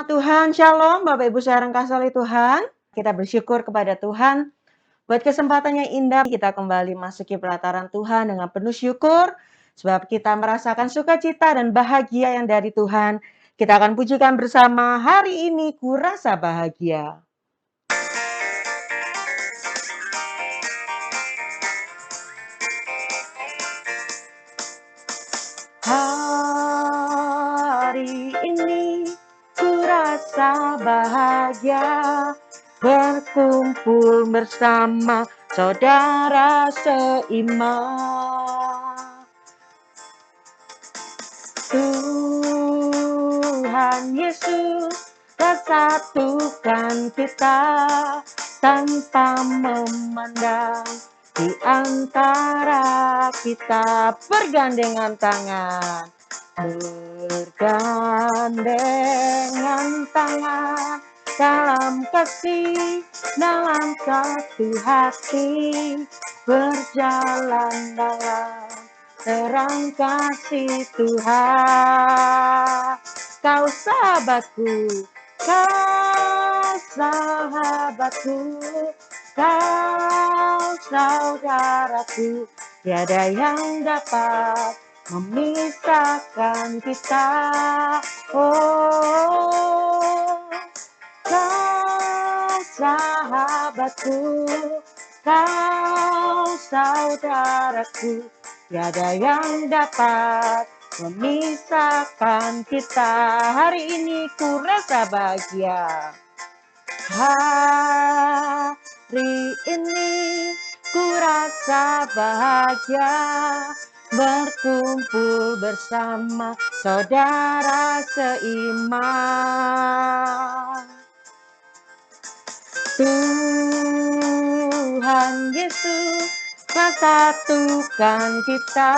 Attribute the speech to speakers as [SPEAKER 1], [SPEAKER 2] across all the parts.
[SPEAKER 1] Tuhan, Shalom Bapak Ibu saudara yang kasih Tuhan. Kita bersyukur kepada Tuhan buat kesempatan yang indah kita kembali masuki pelataran Tuhan dengan penuh syukur. Sebab kita merasakan sukacita dan bahagia yang dari Tuhan. Kita akan pujikan bersama hari ini ku rasa bahagia. Hari ini ku rasa bahagia berkumpul bersama saudara seiman. Tuhan Yesus bersatukan kita tanpa memandang di antara kita bergandengan tangan. Bergandengan tangan dalam kasih, dalam satu hati, berjalan dalam terang kasih Tuhan. Kau sahabatku, kau sahabatku, kau saudaraku, tiada yang dapat memisahkan kita. Oh, kau sahabatku, kau saudaraku, tiada yang dapat memisahkan kita. Hari ini ku rasa bahagia. Hari ini ku rasa bahagia berkumpul bersama saudara seiman. Tuhan Yesus satukan kita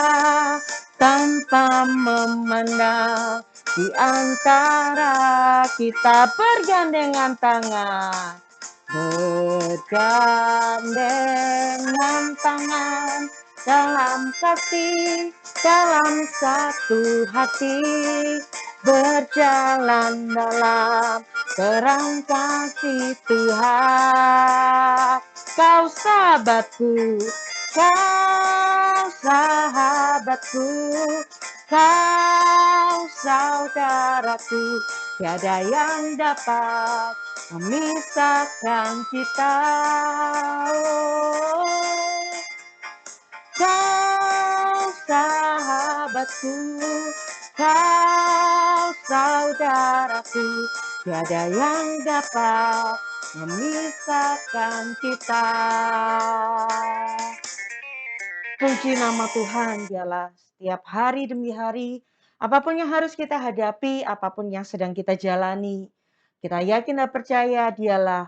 [SPEAKER 1] tanpa memandang di antara kita bergandengan tangan. Bergandengan tangan dalam kasih, dalam satu hati, berjalan dalam terang kasih Tuhan. Kau sahabatku, kau sahabatku, kau saudaraku, tiada yang dapat memisahkan kita. Oh, kau sahabatku, kau saudaraku, tiada yang dapat memisahkan kita. Puji nama Tuhan, dialah setiap hari demi hari, apapun yang harus kita hadapi, apapun yang sedang kita jalani, kita yakin dan percaya dialah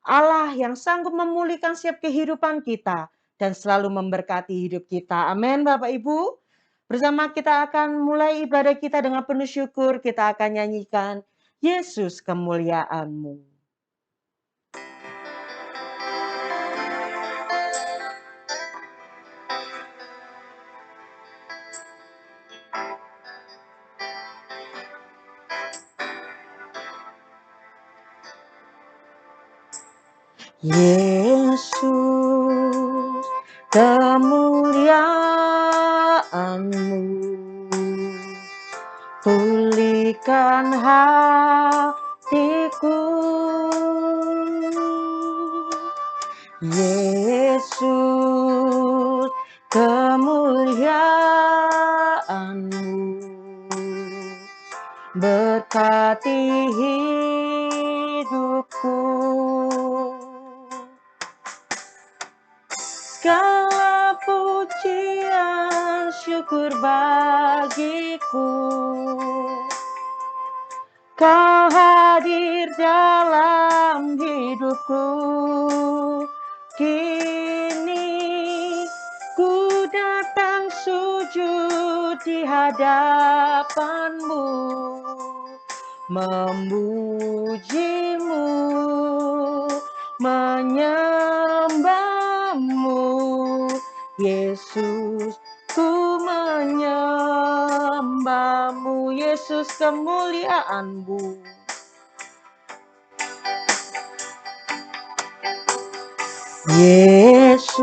[SPEAKER 1] Allah yang sanggup memulihkan setiap kehidupan kita dan selalu memberkati hidup kita. Amin Bapak Ibu. Bersama kita akan mulai ibadah kita dengan penuh syukur, kita akan nyanyikan Yesus kemuliaan-Mu. Yesus kemuliaan-Mu, pulihkan hatiku. Yesus kemuliaan-Mu, berkati hidupku. Segala pujian syukur bagiku, Kau hadir dalam hidupku. Kini ku datang sujud di hadapan-Mu, memuji-Mu, menyembah-Mu. Yesus, ku menyembah-Mu. Yesus kemuliaan-Mu, Yesus,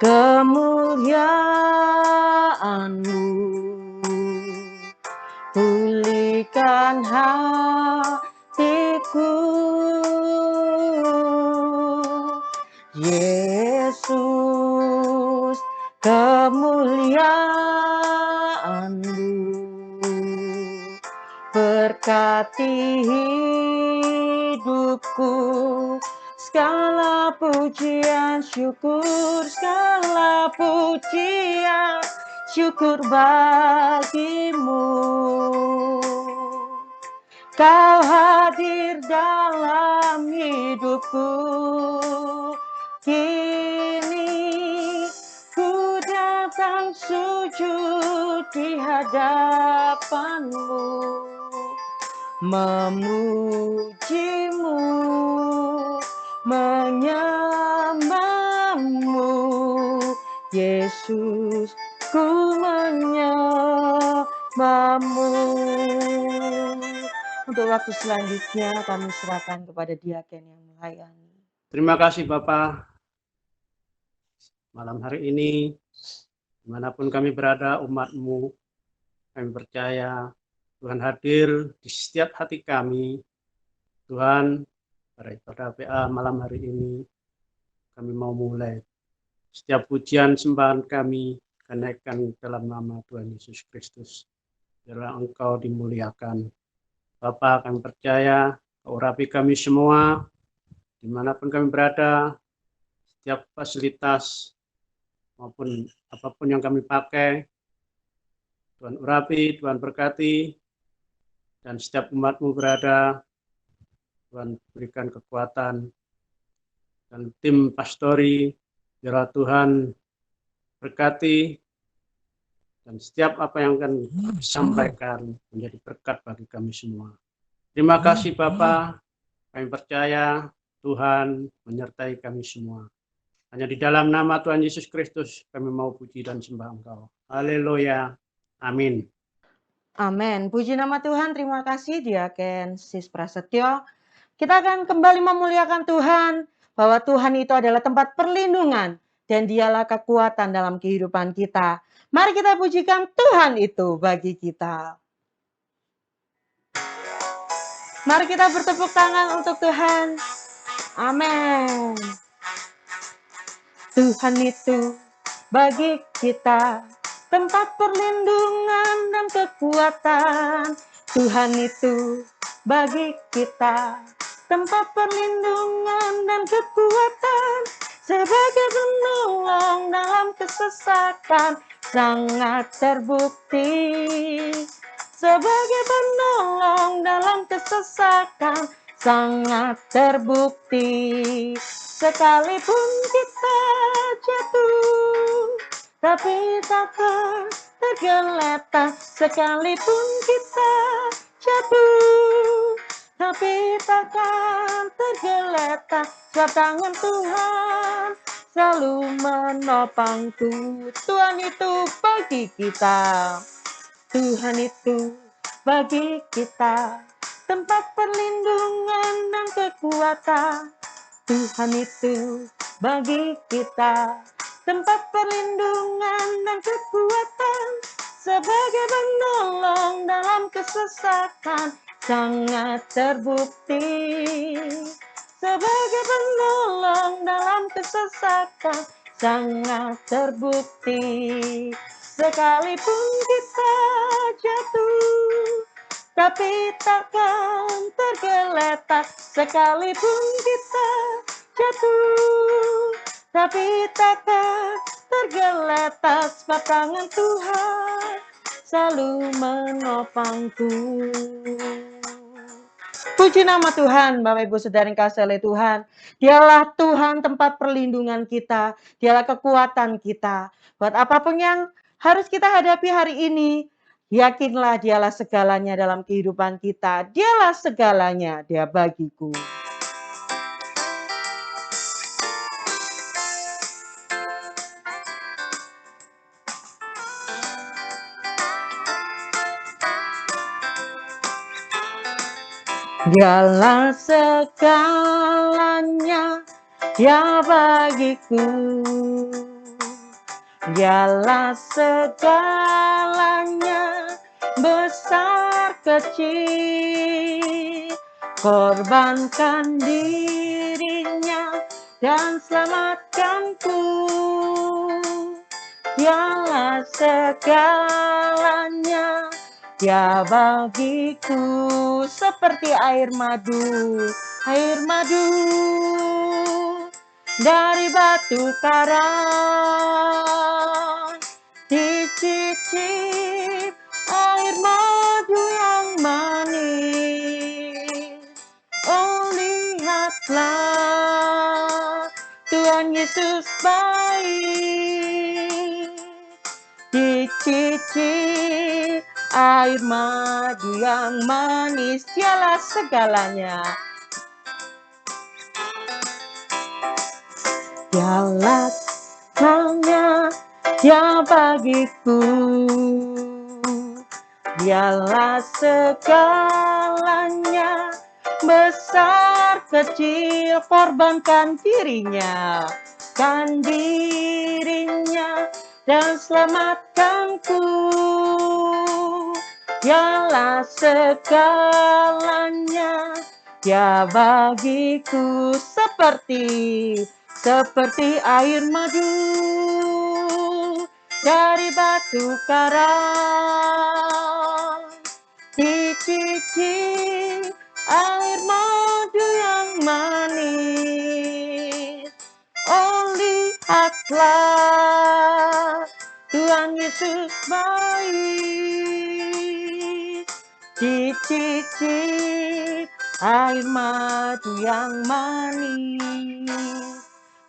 [SPEAKER 1] kemuliaan-Mu pulihkan hatiku. Yesus, kemuliaan-Mu berkati hidupku. Segala pujian syukur, segala pujian syukur bagimu. Kau hadir dalam hidupku. Kini ku datang sujud di hadapan-Mu, memuji-Mu, menyembah-Mu. Yesus, ku menyembah-Mu. Untuk waktu selanjutnya kami serahkan kepada diaken yang melayani.
[SPEAKER 2] Terima kasih Bapak. Malam hari ini, dimanapun kami berada, umat-Mu, kami percaya Tuhan hadir di setiap hati kami. Tuhan, pada PA malam hari ini, kami mau mulai setiap pujian sembahan kami kenaikan dalam nama Tuhan Yesus Kristus. Biarlah Engkau dimuliakan. Bapak, kami percaya, urapi kami semua, dimanapun kami berada, setiap fasilitas maupun apapun yang kami pakai, Tuhan urapi, Tuhan berkati, dan setiap umat-Mu berada, Tuhan berikan kekuatan, dan tim pastori, biarlah Tuhan berkati, dan setiap apa yang akan disampaikan menjadi berkat bagi kami semua. Terima kasih Bapa, kami percaya Tuhan menyertai kami semua. Hanya di dalam nama Tuhan Yesus Kristus kami mau puji dan sembah Engkau. Haleluya. Amin.
[SPEAKER 1] Amin. Puji nama Tuhan. Terima kasih Diaken Sis Prasetyo. Kita akan kembali memuliakan Tuhan, bahwa Tuhan itu adalah tempat perlindungan dan Dialah kekuatan dalam kehidupan kita. Mari kita pujikan Tuhan itu bagi kita. Mari kita bertepuk tangan untuk Tuhan. Amin. Tuhan itu bagi kita tempat perlindungan dan kekuatan. Tuhan itu bagi kita tempat perlindungan dan kekuatan. Sebagai penolong dalam kesesakan sangat terbukti. Sebagai penolong dalam kesesakan sangat terbukti. Sekalipun kita jatuh, tapi takkan tergeletak. Sekalipun kita jatuh, tapi takkan tergeletak. Sebab tangan Tuhan selalu menopangku. Tuhan itu bagi kita. Tuhan itu bagi kita tempat perlindungan dan kekuatan. Tuhan itu bagi kita tempat perlindungan dan kekuatan. Sebagai penolong dalam kesesakan sangat terbukti. Sebagai penolong dalam kesesakan sangat terbukti. Sekalipun kita jatuh, tapi takkan tergeletak. Sekalipun kita jatuh, tapi takkan tergeletak. Sebab tangan Tuhan selalu menopangku. Puji nama Tuhan, Bapak Ibu Saudara yang kasih oleh Tuhan. Dialah Tuhan tempat perlindungan kita. Dialah kekuatan kita. Buat apapun yang harus kita hadapi hari ini, yakinlah Dialah segalanya dalam kehidupan kita. Dialah segalanya, Dia bagiku. Dialah segalanya Ya bagiku, dialah segalanya, besar kecil, korbankan dirinya dan selamatkanku. Dialah segalanya, ya bagiku, seperti air madu dari batu karang, dicicip air madu yang manis. Oh lihatlah, Tuhan Yesus baik, dicicip air madu yang manis, dialah segalanya. Dialah segalanya, dia bagiku. Dialah segalanya, besar kecil, korbankan dirinya, dan selamatkanku. Dialah segalanya, ya bagiku, seperti air madu dari batu karang, dicicip air madu yang manis. Oh lihatlah, Tuhan Yesus baik, dicicip air madu yang manis.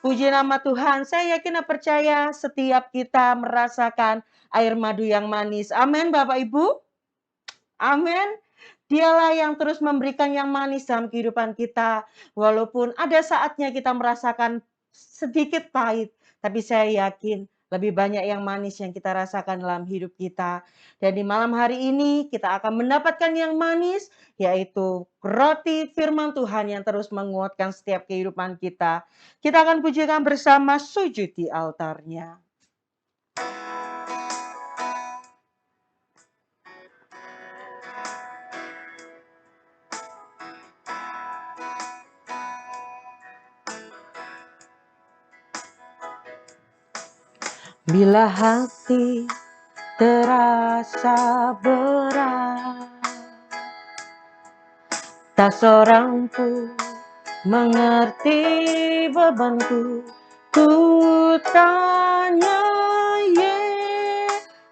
[SPEAKER 1] Puji nama Tuhan, saya yakin dan percaya setiap kita merasakan air madu yang manis. Amin Bapak Ibu. Amin. Dialah yang terus memberikan yang manis dalam kehidupan kita. Walaupun ada saatnya kita merasakan sedikit pahit, tapi saya yakin lebih banyak yang manis yang kita rasakan dalam hidup kita. Dan di malam hari ini kita akan mendapatkan yang manis, yaitu roti firman Tuhan yang terus menguatkan setiap kehidupan kita. Kita akan pujikan bersama, sujud di altarnya. Bila hati terasa berat, tak seorang pun mengerti bebanku. Ku tanya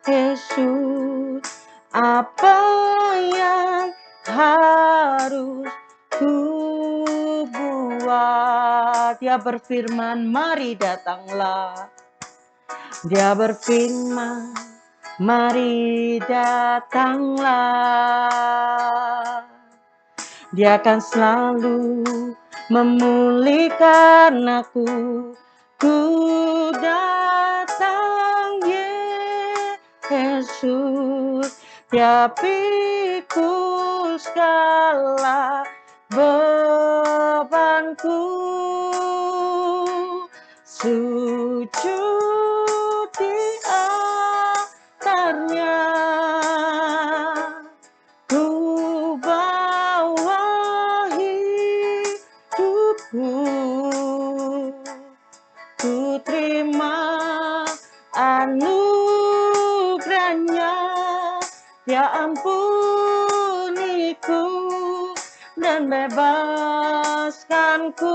[SPEAKER 1] Yesus, apa yang harus ku buat? Dia berfirman, mari datanglah. Dia berfirman, mari datanglah. Dia akan selalu memulihkan aku. Ku datang Yesus, Dia pikul segala bebanku. Sujud di altarnya, ku bawa hidupku, ku terima anugerahnya. Dia ampuniku dan bebaskanku.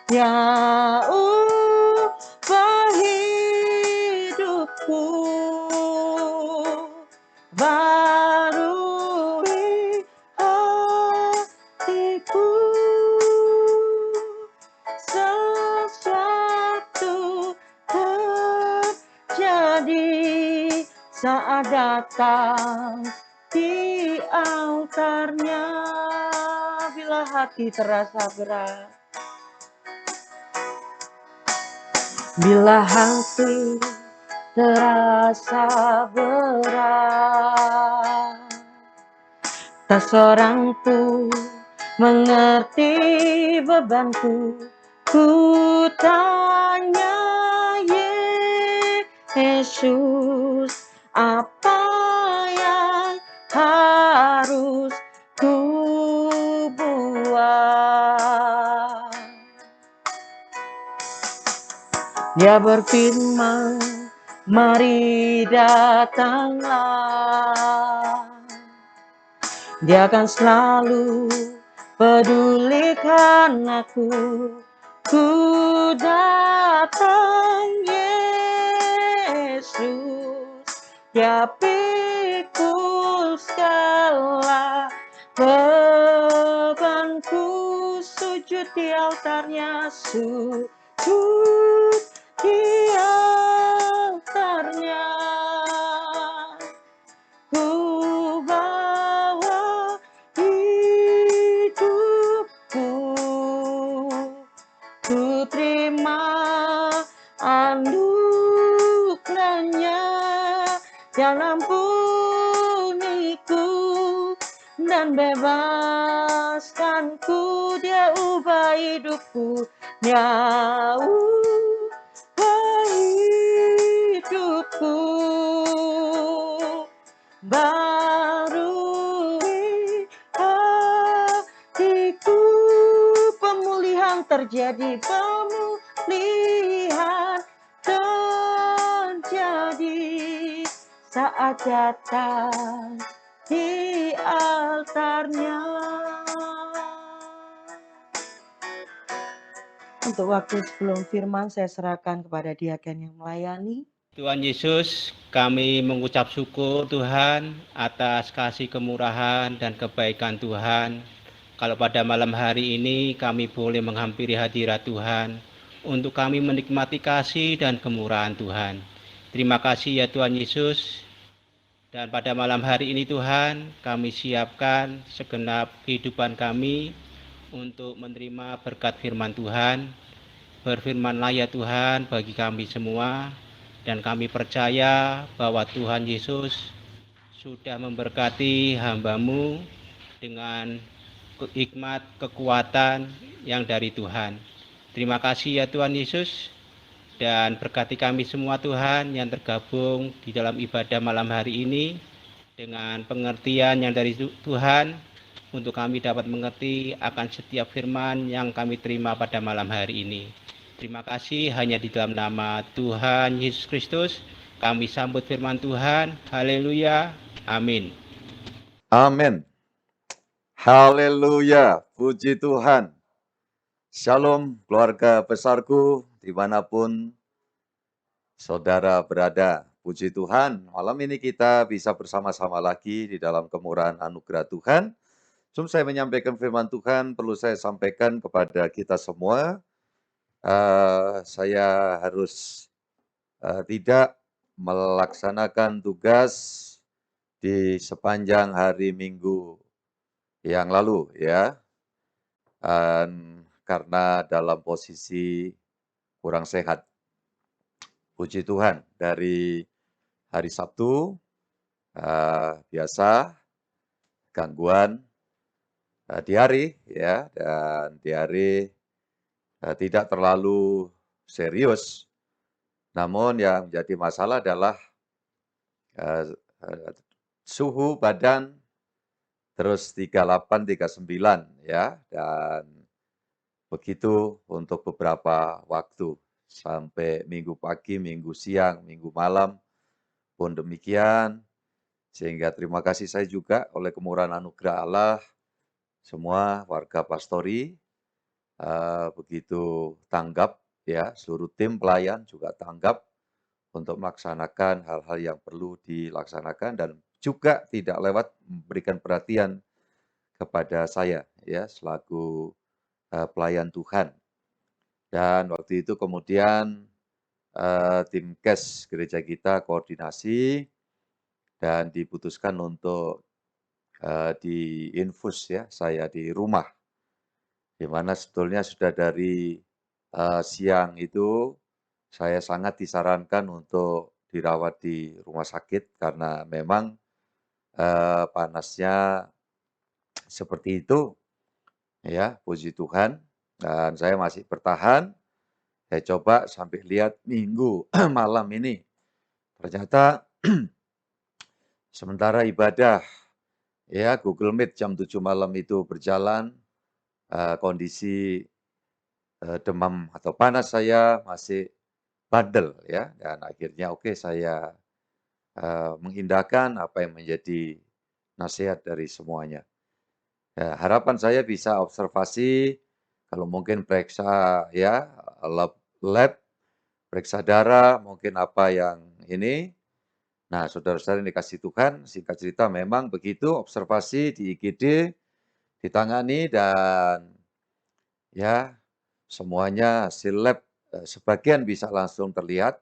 [SPEAKER 1] Ya ubah hidupku, barui hatiku. Sesuatu terjadi saat datang di altarnya. Bila hati terasa berat, bila hati terasa berat, tak seorang pun mengerti bebanku. Ku tanya Yesus, apa yang harus ku buat? Dia berfirman, mari datanglah. Dia akan selalu pedulikan aku. Ku datang Yesus, Dia pikul segala bebanku. Sujud di altarnya, sujud di altarnya. Ku bawa hidupku, ku terima anugerahnya, yang ampuniku dan bebaskanku. Dia ubah hidupku, Dia ubah hidupku. Barui hatiku, pemulihan terjadi, pemulihan terjadi saat datang di altarnya. Untuk waktu sebelum firman, saya serahkan kepada diaken yang melayani.
[SPEAKER 3] Tuhan Yesus, kami mengucap syukur Tuhan atas kasih kemurahan dan kebaikan Tuhan. Kalau pada malam hari ini kami boleh menghampiri hadirat Tuhan untuk kami menikmati kasih dan kemurahan Tuhan. Terima kasih ya Tuhan Yesus. Dan pada malam hari ini Tuhan, kami siapkan segenap kehidupan kami untuk menerima berkat firman Tuhan. Berfirmanlah ya Tuhan bagi kami semua. Dan kami percaya bahwa Tuhan Yesus sudah memberkati hamba-Mu dengan hikmat, kekuatan yang dari Tuhan. Terima kasih ya Tuhan Yesus, dan berkati kami semua Tuhan yang tergabung di dalam ibadah malam hari ini dengan pengertian yang dari Tuhan, untuk kami dapat mengerti akan setiap firman yang kami terima pada malam hari ini. Terima kasih, hanya di dalam nama Tuhan Yesus Kristus kami sambut firman Tuhan. Haleluya. Amin.
[SPEAKER 4] Amin. Haleluya. Puji Tuhan. Shalom keluarga besarku dimanapun saudara berada. Puji Tuhan, malam ini kita bisa bersama-sama lagi di dalam kemurahan anugerah Tuhan. Sebelum saya menyampaikan firman Tuhan, perlu saya sampaikan kepada kita semua, saya harus tidak melaksanakan tugas di sepanjang hari Minggu yang lalu, ya. Karena dalam posisi kurang sehat. Puji Tuhan, dari hari Sabtu biasa gangguan diare, ya, dan diare tidak terlalu serius. Namun yang menjadi masalah adalah suhu badan terus 38, 39, ya, dan begitu untuk beberapa waktu sampai Minggu pagi, Minggu siang, Minggu malam pun demikian. Sehingga terima kasih saya juga oleh kemurahan anugerah Allah, semua warga pastori begitu tanggap, ya, seluruh tim pelayan juga tanggap untuk melaksanakan hal-hal yang perlu dilaksanakan, dan juga tidak lewat memberikan perhatian kepada saya, ya, selaku pelayan Tuhan. Dan waktu itu kemudian tim kes gereja kita koordinasi dan diputuskan untuk diinfus, ya, saya di rumah. Di mana sebetulnya sudah dari siang itu saya sangat disarankan untuk dirawat di rumah sakit karena memang panasnya seperti itu. Ya, puji Tuhan. Dan saya masih bertahan. Saya coba sampai lihat Minggu malam ini. Ternyata sementara ibadah, ya Google Meet jam 7 malam itu berjalan, kondisi demam atau panas saya masih bandel ya, dan akhirnya oke saya mengindahkan apa yang menjadi nasihat dari semuanya. Ya, harapan saya bisa observasi, kalau mungkin periksa ya lab, periksa darah, mungkin apa yang ini. Nah, saudara-saudara yang dikasih Tuhan, singkat cerita memang begitu, observasi di IGD, ditangani dan ya semuanya hasil lab sebagian bisa langsung terlihat.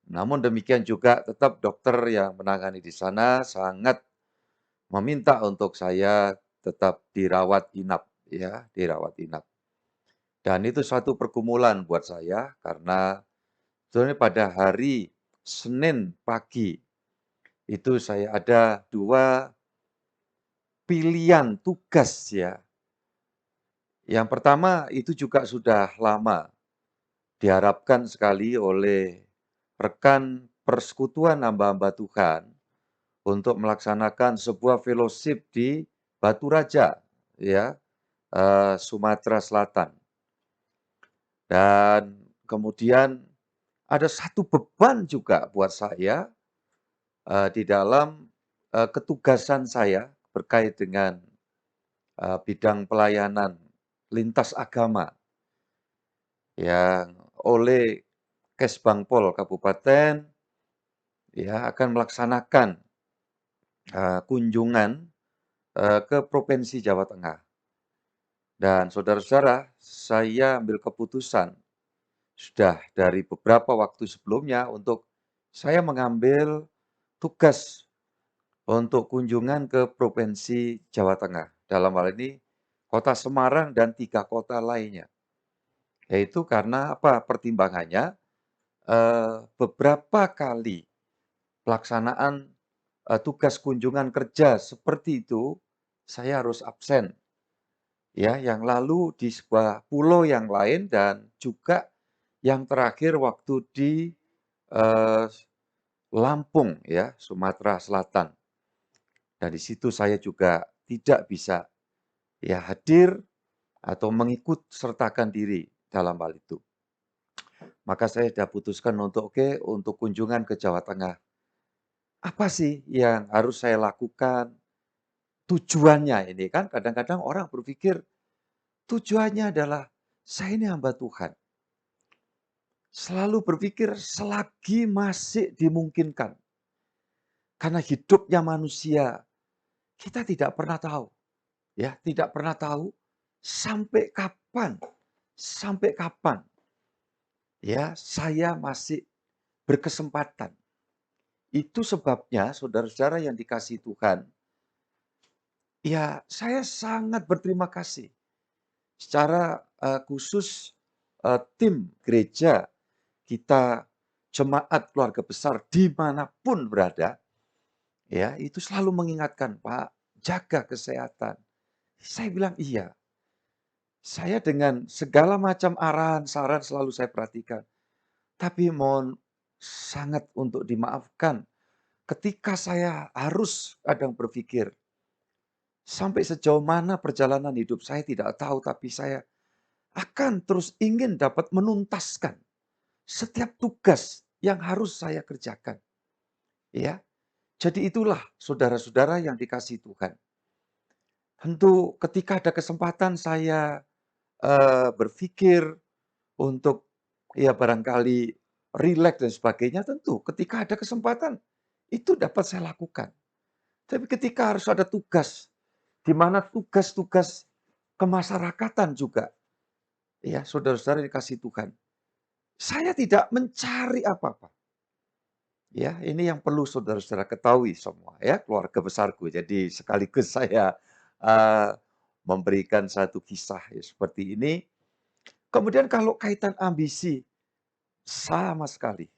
[SPEAKER 4] Namun demikian juga tetap dokter yang menangani di sana sangat meminta untuk saya tetap dirawat inap, ya, dirawat inap. Dan itu suatu pergumulan buat saya karena sebenarnya pada hari Senin pagi itu saya ada 2 pilihan tugas ya. Yang pertama itu juga sudah lama diharapkan sekali oleh rekan persekutuan hamba-hamba Tuhan untuk melaksanakan sebuah fellowship di Batu Raja, ya, Sumatera Selatan. Dan kemudian ada satu beban juga buat saya di dalam ketugasan saya berkait dengan bidang pelayanan lintas agama yang oleh Kesbangpol Kabupaten ya akan melaksanakan kunjungan ke Provinsi Jawa Tengah. Dan saudara-saudara, saya ambil keputusan sudah dari beberapa waktu sebelumnya untuk saya mengambil tugas untuk kunjungan ke Provinsi Jawa Tengah. Dalam hal ini Kota Semarang dan 3 kota lainnya. Yaitu karena apa? Pertimbangannya beberapa kali pelaksanaan tugas kunjungan kerja seperti itu, saya harus absen. Ya, yang lalu di sebuah pulau yang lain dan juga yang terakhir waktu di eh, Lampung ya, Sumatera Selatan. Dan di situ saya juga tidak bisa ya hadir atau mengikut sertakan diri dalam hal itu. Maka saya sudah putuskan untuk oke, untuk kunjungan ke Jawa Tengah. Apa sih yang harus saya lakukan? Tujuannya ini kan kadang-kadang orang berpikir tujuannya adalah saya ini hamba Tuhan. Selalu berpikir selagi masih dimungkinkan. Karena hidupnya manusia, kita tidak pernah tahu. Ya, tidak pernah tahu sampai kapan. Sampai kapan. Ya, saya masih berkesempatan. Itu sebabnya saudara-saudara yang dikasihi Tuhan, ya saya sangat berterima kasih. Secara khusus tim gereja kita, jemaat keluarga besar dimanapun berada, ya itu selalu mengingatkan, Pak, jaga kesehatan. Saya bilang iya. Saya dengan segala macam arahan, saran selalu saya perhatikan. Tapi mohon sangat untuk dimaafkan ketika saya harus kadang berpikir, sampai sejauh mana perjalanan hidup saya tidak tahu, tapi saya akan terus ingin dapat menuntaskan setiap tugas yang harus saya kerjakan. Ya, jadi itulah saudara-saudara yang dikasihi Tuhan. Tentu ketika ada kesempatan saya berpikir untuk ya barangkali rileks dan sebagainya, tentu ketika ada kesempatan itu dapat saya lakukan. Tapi ketika harus ada tugas, di mana tugas-tugas kemasyarakatan juga, ya saudara-saudara dikasih Tuhan, saya tidak mencari apa-apa. Ya, ini yang perlu saudara-saudara ketahui semua ya, keluarga besarku. Jadi sekaligus saya memberikan satu kisah ya, seperti ini. Kemudian kalau kaitan ambisi, sama sekali.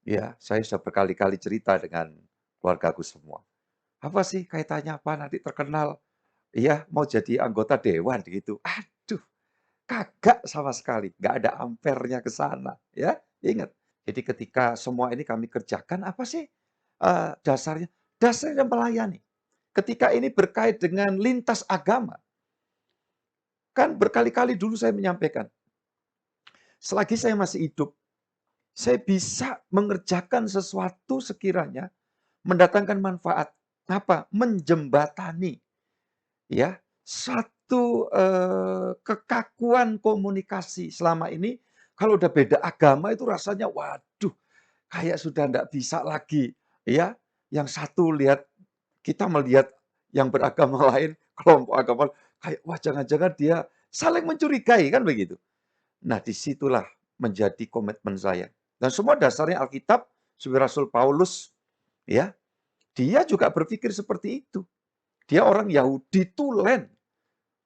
[SPEAKER 4] Ya, saya sudah berkali-kali cerita dengan keluargaku semua. Apa sih kaitannya apa nanti terkenal? ya mau jadi anggota dewan gitu. Aduh, kagak sama sekali, nggak ada ampernya ke sana, ya. Ingat, jadi ketika semua ini kami kerjakan, apa sih dasarnya? Dasarnya melayani. Ketika ini berkait dengan lintas agama, kan berkali-kali dulu saya menyampaikan, selagi saya masih hidup, saya bisa mengerjakan sesuatu sekiranya mendatangkan manfaat. Apa? Menjembatani, ya, satu kekakuan komunikasi selama ini. Kalau udah beda agama itu rasanya, waduh, kayak sudah nggak bisa lagi, ya. Yang satu lihat, kita melihat yang beragama lain, kelompok agama, kayak wah jangan-jangan dia saling mencurigai, kan begitu. Nah, disitulah menjadi komitmen saya. Dan semua dasarnya Alkitab, sebagai Rasul Paulus, ya, dia juga berpikir seperti itu. Dia orang Yahudi tulen,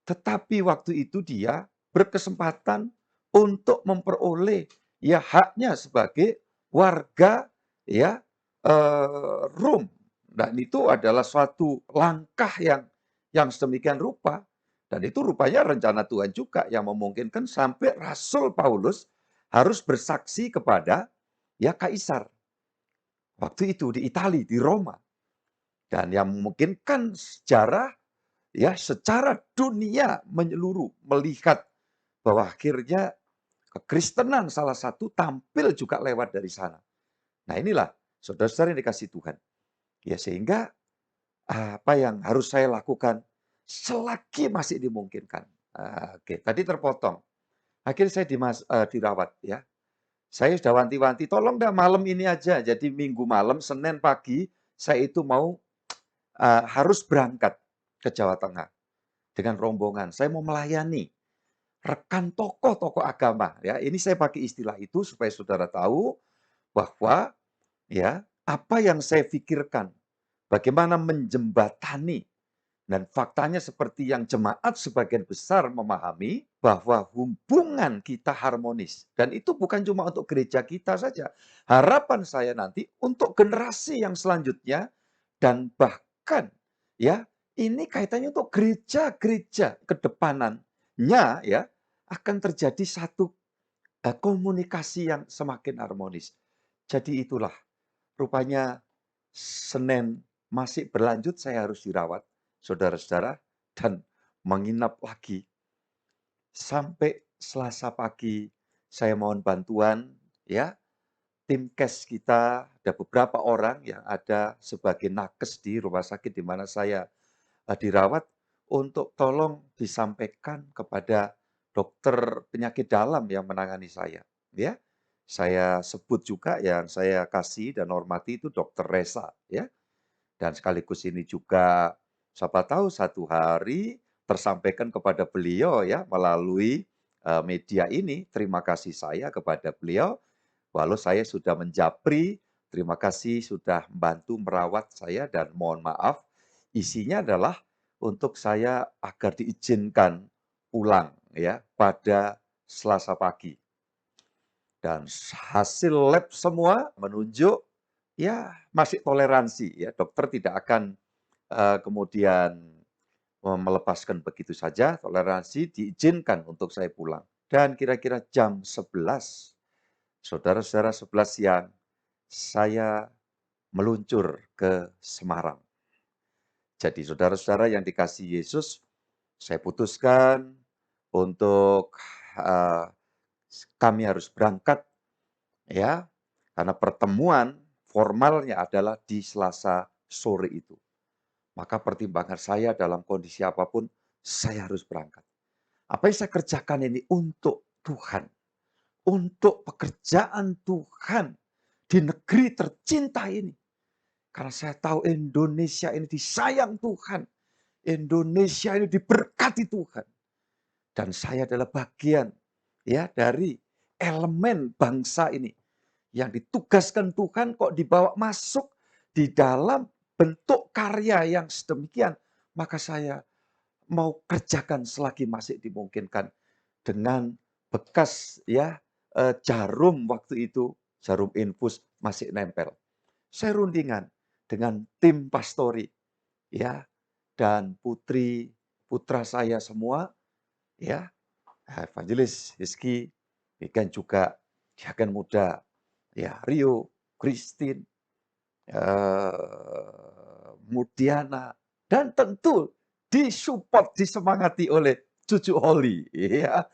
[SPEAKER 4] tetapi waktu itu dia berkesempatan untuk memperoleh ya haknya sebagai warga ya Rom. Dan itu adalah suatu langkah yang sedemikian rupa. Dan itu rupanya rencana Tuhan juga yang memungkinkan sampai Rasul Paulus harus bersaksi kepada ya Kaisar. Waktu itu di Italia, di Roma. Dan yang memungkinkan sejarah ya secara dunia menyeluruh melihat bahwa akhirnya kekristenan salah satu tampil juga lewat dari sana. Nah inilah saudara-saudara yang dikasih Tuhan. Ya sehingga apa yang harus saya lakukan selagi masih dimungkinkan. Oke, tadi terpotong. Akhirnya saya dirawat ya. Saya sudah wanti-wanti, tolong dah malam ini aja. Jadi minggu malam, Senin pagi, saya itu mau harus berangkat ke Jawa Tengah dengan rombongan. Saya mau melayani rekan tokoh-tokoh agama. Ya, ini saya pakai istilah itu supaya saudara tahu bahwa ya apa yang saya pikirkan, bagaimana menjembatani. Dan faktanya seperti yang jemaat sebagian besar memahami bahwa hubungan kita harmonis. Dan itu bukan cuma untuk gereja kita saja. Harapan saya nanti untuk generasi yang selanjutnya dan bahkan ya ini kaitannya untuk gereja-gereja kedepanannya ya akan terjadi satu komunikasi yang semakin harmonis. Jadi itulah rupanya Senin masih berlanjut saya harus dirawat, saudara-saudara, dan menginap lagi. Sampai Selasa pagi saya mohon bantuan, ya, tim kes kita, ada beberapa orang yang ada sebagai nakes di rumah sakit di mana saya dirawat, untuk tolong disampaikan kepada dokter penyakit dalam yang menangani saya. Ya, saya sebut juga yang saya kasih dan hormati itu Dokter Resa, ya. Dan sekaligus ini juga siapa tahu satu hari tersampaikan kepada beliau ya melalui media ini. Terima kasih saya kepada beliau. Walau saya sudah menjapri, terima kasih sudah membantu merawat saya dan mohon maaf. Isinya adalah untuk saya agar diizinkan pulang ya pada Selasa pagi. Dan hasil lab semua menunjuk ya masih toleransi ya. Dokter tidak akan kemudian melepaskan begitu saja, toleransi diizinkan untuk saya pulang. Dan kira-kira jam 11, saudara-saudara 11 siang, saya meluncur ke Semarang. Jadi saudara-saudara yang dikasihi Yesus, saya putuskan untuk kami harus berangkat ya, karena pertemuan formalnya adalah di Selasa sore itu. Maka pertimbangan saya dalam kondisi apapun, saya harus berangkat. Apa yang saya kerjakan ini untuk Tuhan. Untuk pekerjaan Tuhan di negeri tercinta ini. Karena saya tahu Indonesia ini disayang Tuhan. Indonesia ini diberkati Tuhan. Dan saya adalah bagian ya dari elemen bangsa ini yang ditugaskan Tuhan kok dibawa masuk di dalam bentuk karya yang sedemikian, maka saya mau kerjakan selagi masih dimungkinkan dengan bekas ya jarum waktu itu, jarum infus masih nempel. Saya rundingan dengan tim pastori ya dan putri putra saya semua, ya, Evangelis Rizky, demikian juga diaken muda, ya, Rio, Christine, Mudiana, dan tentu disupport, disemangati oleh cucu Holly. Ya,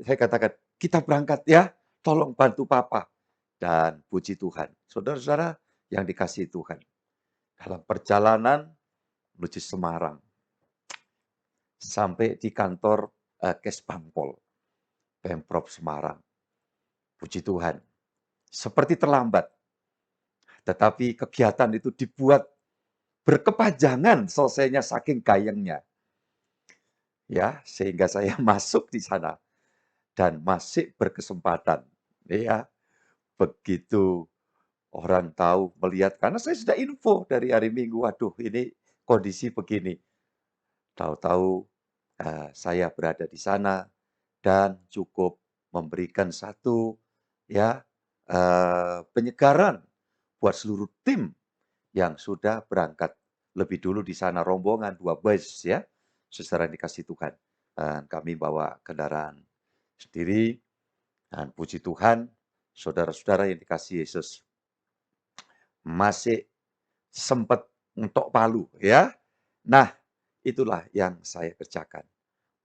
[SPEAKER 4] saya katakan, kita berangkat ya, tolong bantu Papa. Dan puji Tuhan, saudara-saudara yang dikasihi Tuhan, dalam perjalanan menuju Semarang, sampai di kantor Kesbangpol, Pemprov Semarang. Puji Tuhan, seperti terlambat, tetapi kegiatan itu dibuat berkepanjangan selesainya saking gayengnya. Ya, sehingga saya masuk di sana dan masih berkesempatan. Ya, begitu orang tahu, melihat, karena saya sudah info dari hari Minggu, waduh ini kondisi begini. Tahu-tahu saya berada di sana dan cukup memberikan satu ya penyegaran buat seluruh tim yang sudah berangkat lebih dulu di sana, rombongan 2 bus ya, saudara dikasih Tuhan. Dan kami bawa kendaraan sendiri, dan puji Tuhan, saudara-saudara yang dikasih Yesus, masih sempat ngetok palu ya. Nah, itulah yang saya kerjakan.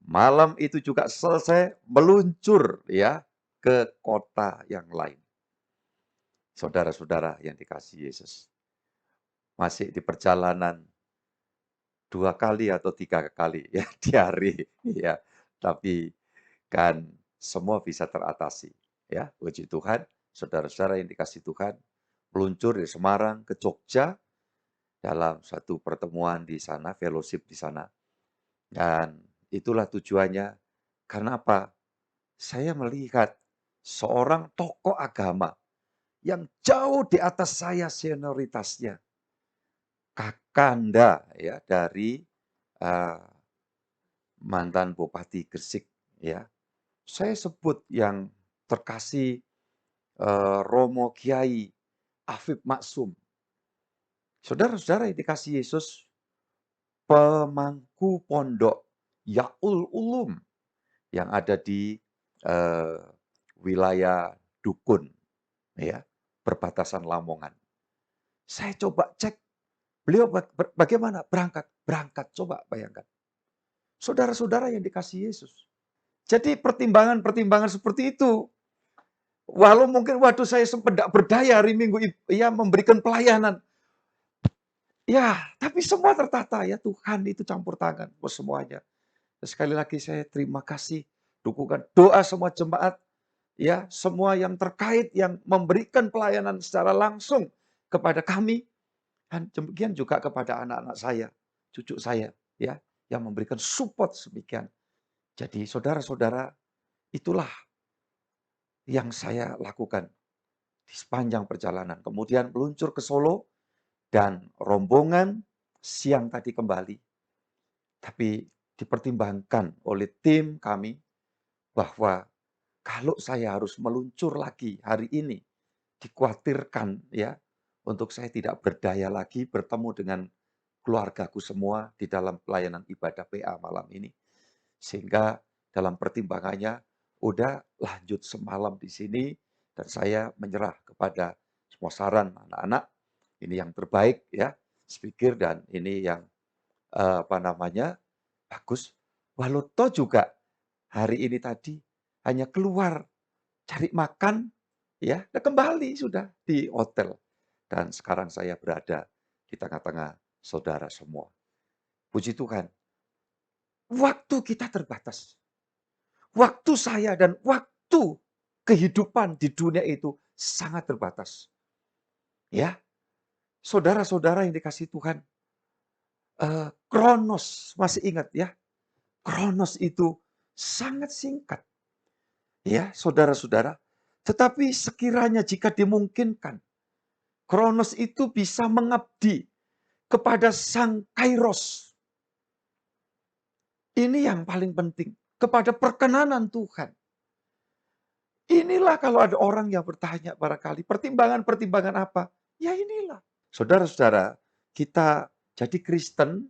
[SPEAKER 4] Malam itu juga selesai meluncur ya ke kota yang lain. Saudara-saudara yang dikasih Yesus, masih di perjalanan 2 kali atau 3 kali ya di hari ya. Tapi kan semua bisa teratasi ya. Puji Tuhan, saudara-saudara yang dikasih Tuhan, meluncur dari Semarang ke Jogja dalam satu pertemuan di sana, fellowship di sana. Dan itulah tujuannya. Karena apa? Saya melihat seorang tokoh agama yang jauh di atas saya senioritasnya. Kakanda ya dari mantan Bupati Gresik ya. Saya sebut yang terkasih Romo Kiai Afif Maksum. Saudara-saudara yang dikasih Yesus, pemangku pondok Yaul Ulum yang ada di wilayah Dukun ya, perbatasan Lamongan. Saya coba cek beliau bagaimana berangkat, coba bayangkan. Saudara-saudara yang dikasih Yesus. Jadi pertimbangan-pertimbangan seperti itu, walau mungkin waduh saya sempat tidak berdaya hari Minggu ya memberikan pelayanan. Ya, tapi semua tertata ya, Tuhan itu campur tangan buat semuanya. Dan sekali lagi saya terima kasih dukungan doa semua jemaat ya, semua yang terkait yang memberikan pelayanan secara langsung kepada kami, dan demikian juga kepada anak-anak saya, cucu saya ya, yang memberikan support sedemikian. Jadi saudara-saudara, itulah yang saya lakukan di sepanjang perjalanan. Kemudian meluncur ke Solo dan rombongan siang tadi kembali. Tapi dipertimbangkan oleh tim kami bahwa kalau saya harus meluncur lagi hari ini, dikhawatirkan ya, untuk saya tidak berdaya lagi bertemu dengan keluargaku semua di dalam pelayanan ibadah PA malam ini. Sehingga dalam pertimbangannya, udah lanjut semalam di sini, dan saya menyerah kepada semua saran anak-anak, ini yang terbaik ya, speaker, dan ini yang bagus. Walau toh juga hari ini tadi hanya keluar cari makan, ya, dan kembali sudah di hotel. Dan sekarang saya berada di tengah-tengah saudara semua. Puji Tuhan, waktu kita terbatas. Waktu saya dan waktu kehidupan di dunia itu sangat terbatas. Ya, saudara-saudara yang dikasih Tuhan, Kronos, masih ingat ya? Kronos itu sangat singkat. Ya, saudara-saudara. Tetapi sekiranya jika dimungkinkan, Kronos itu bisa mengabdi kepada Sang Kairos. Ini yang paling penting. Kepada perkenanan Tuhan. Inilah kalau ada orang yang bertanya barangkali, pertimbangan-pertimbangan apa? Ya inilah. Saudara-saudara, kita jadi Kristen,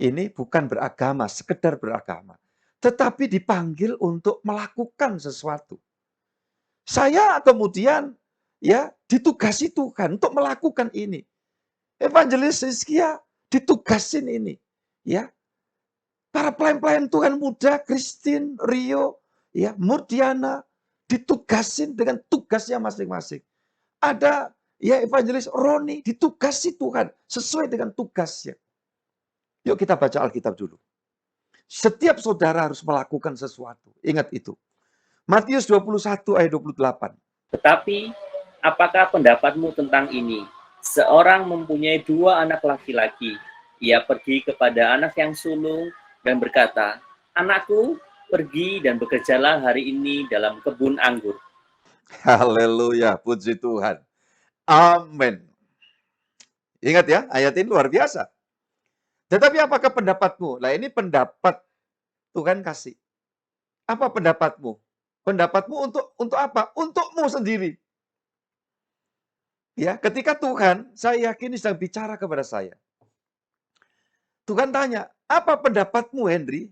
[SPEAKER 4] ini bukan beragama, sekedar beragama, tetapi dipanggil untuk melakukan sesuatu. Saya kemudian ya ditugasi Tuhan untuk melakukan ini. Evangelis Hizkia ditugasin ini, ya. Para pelayan-pelayan Tuhan muda, Christine, Rio, ya, Murdiana, ditugasin dengan tugasnya masing-masing. Ada ya Evangelis Roni ditugasi Tuhan sesuai dengan tugasnya. Yuk kita baca Alkitab dulu. Setiap saudara harus melakukan sesuatu. Ingat itu. Matius 21 ayat 28.
[SPEAKER 5] Tetapi, apakah pendapatmu tentang ini? Seorang mempunyai 2 anak laki-laki. Ia pergi kepada anak yang sulung dan berkata, "Anakku, pergi dan bekerjalah hari ini dalam kebun anggur."
[SPEAKER 4] Haleluya, puji Tuhan. Amin. Ingat ya, ayat ini luar biasa. Tetapi apakah pendapatmu? Nah ini pendapat Tuhan kasih. Apa pendapatmu? Pendapatmu untuk apa? Untukmu sendiri. Ya, ketika Tuhan, saya yakin sedang bicara kepada saya. Tuhan tanya, apa pendapatmu Henry?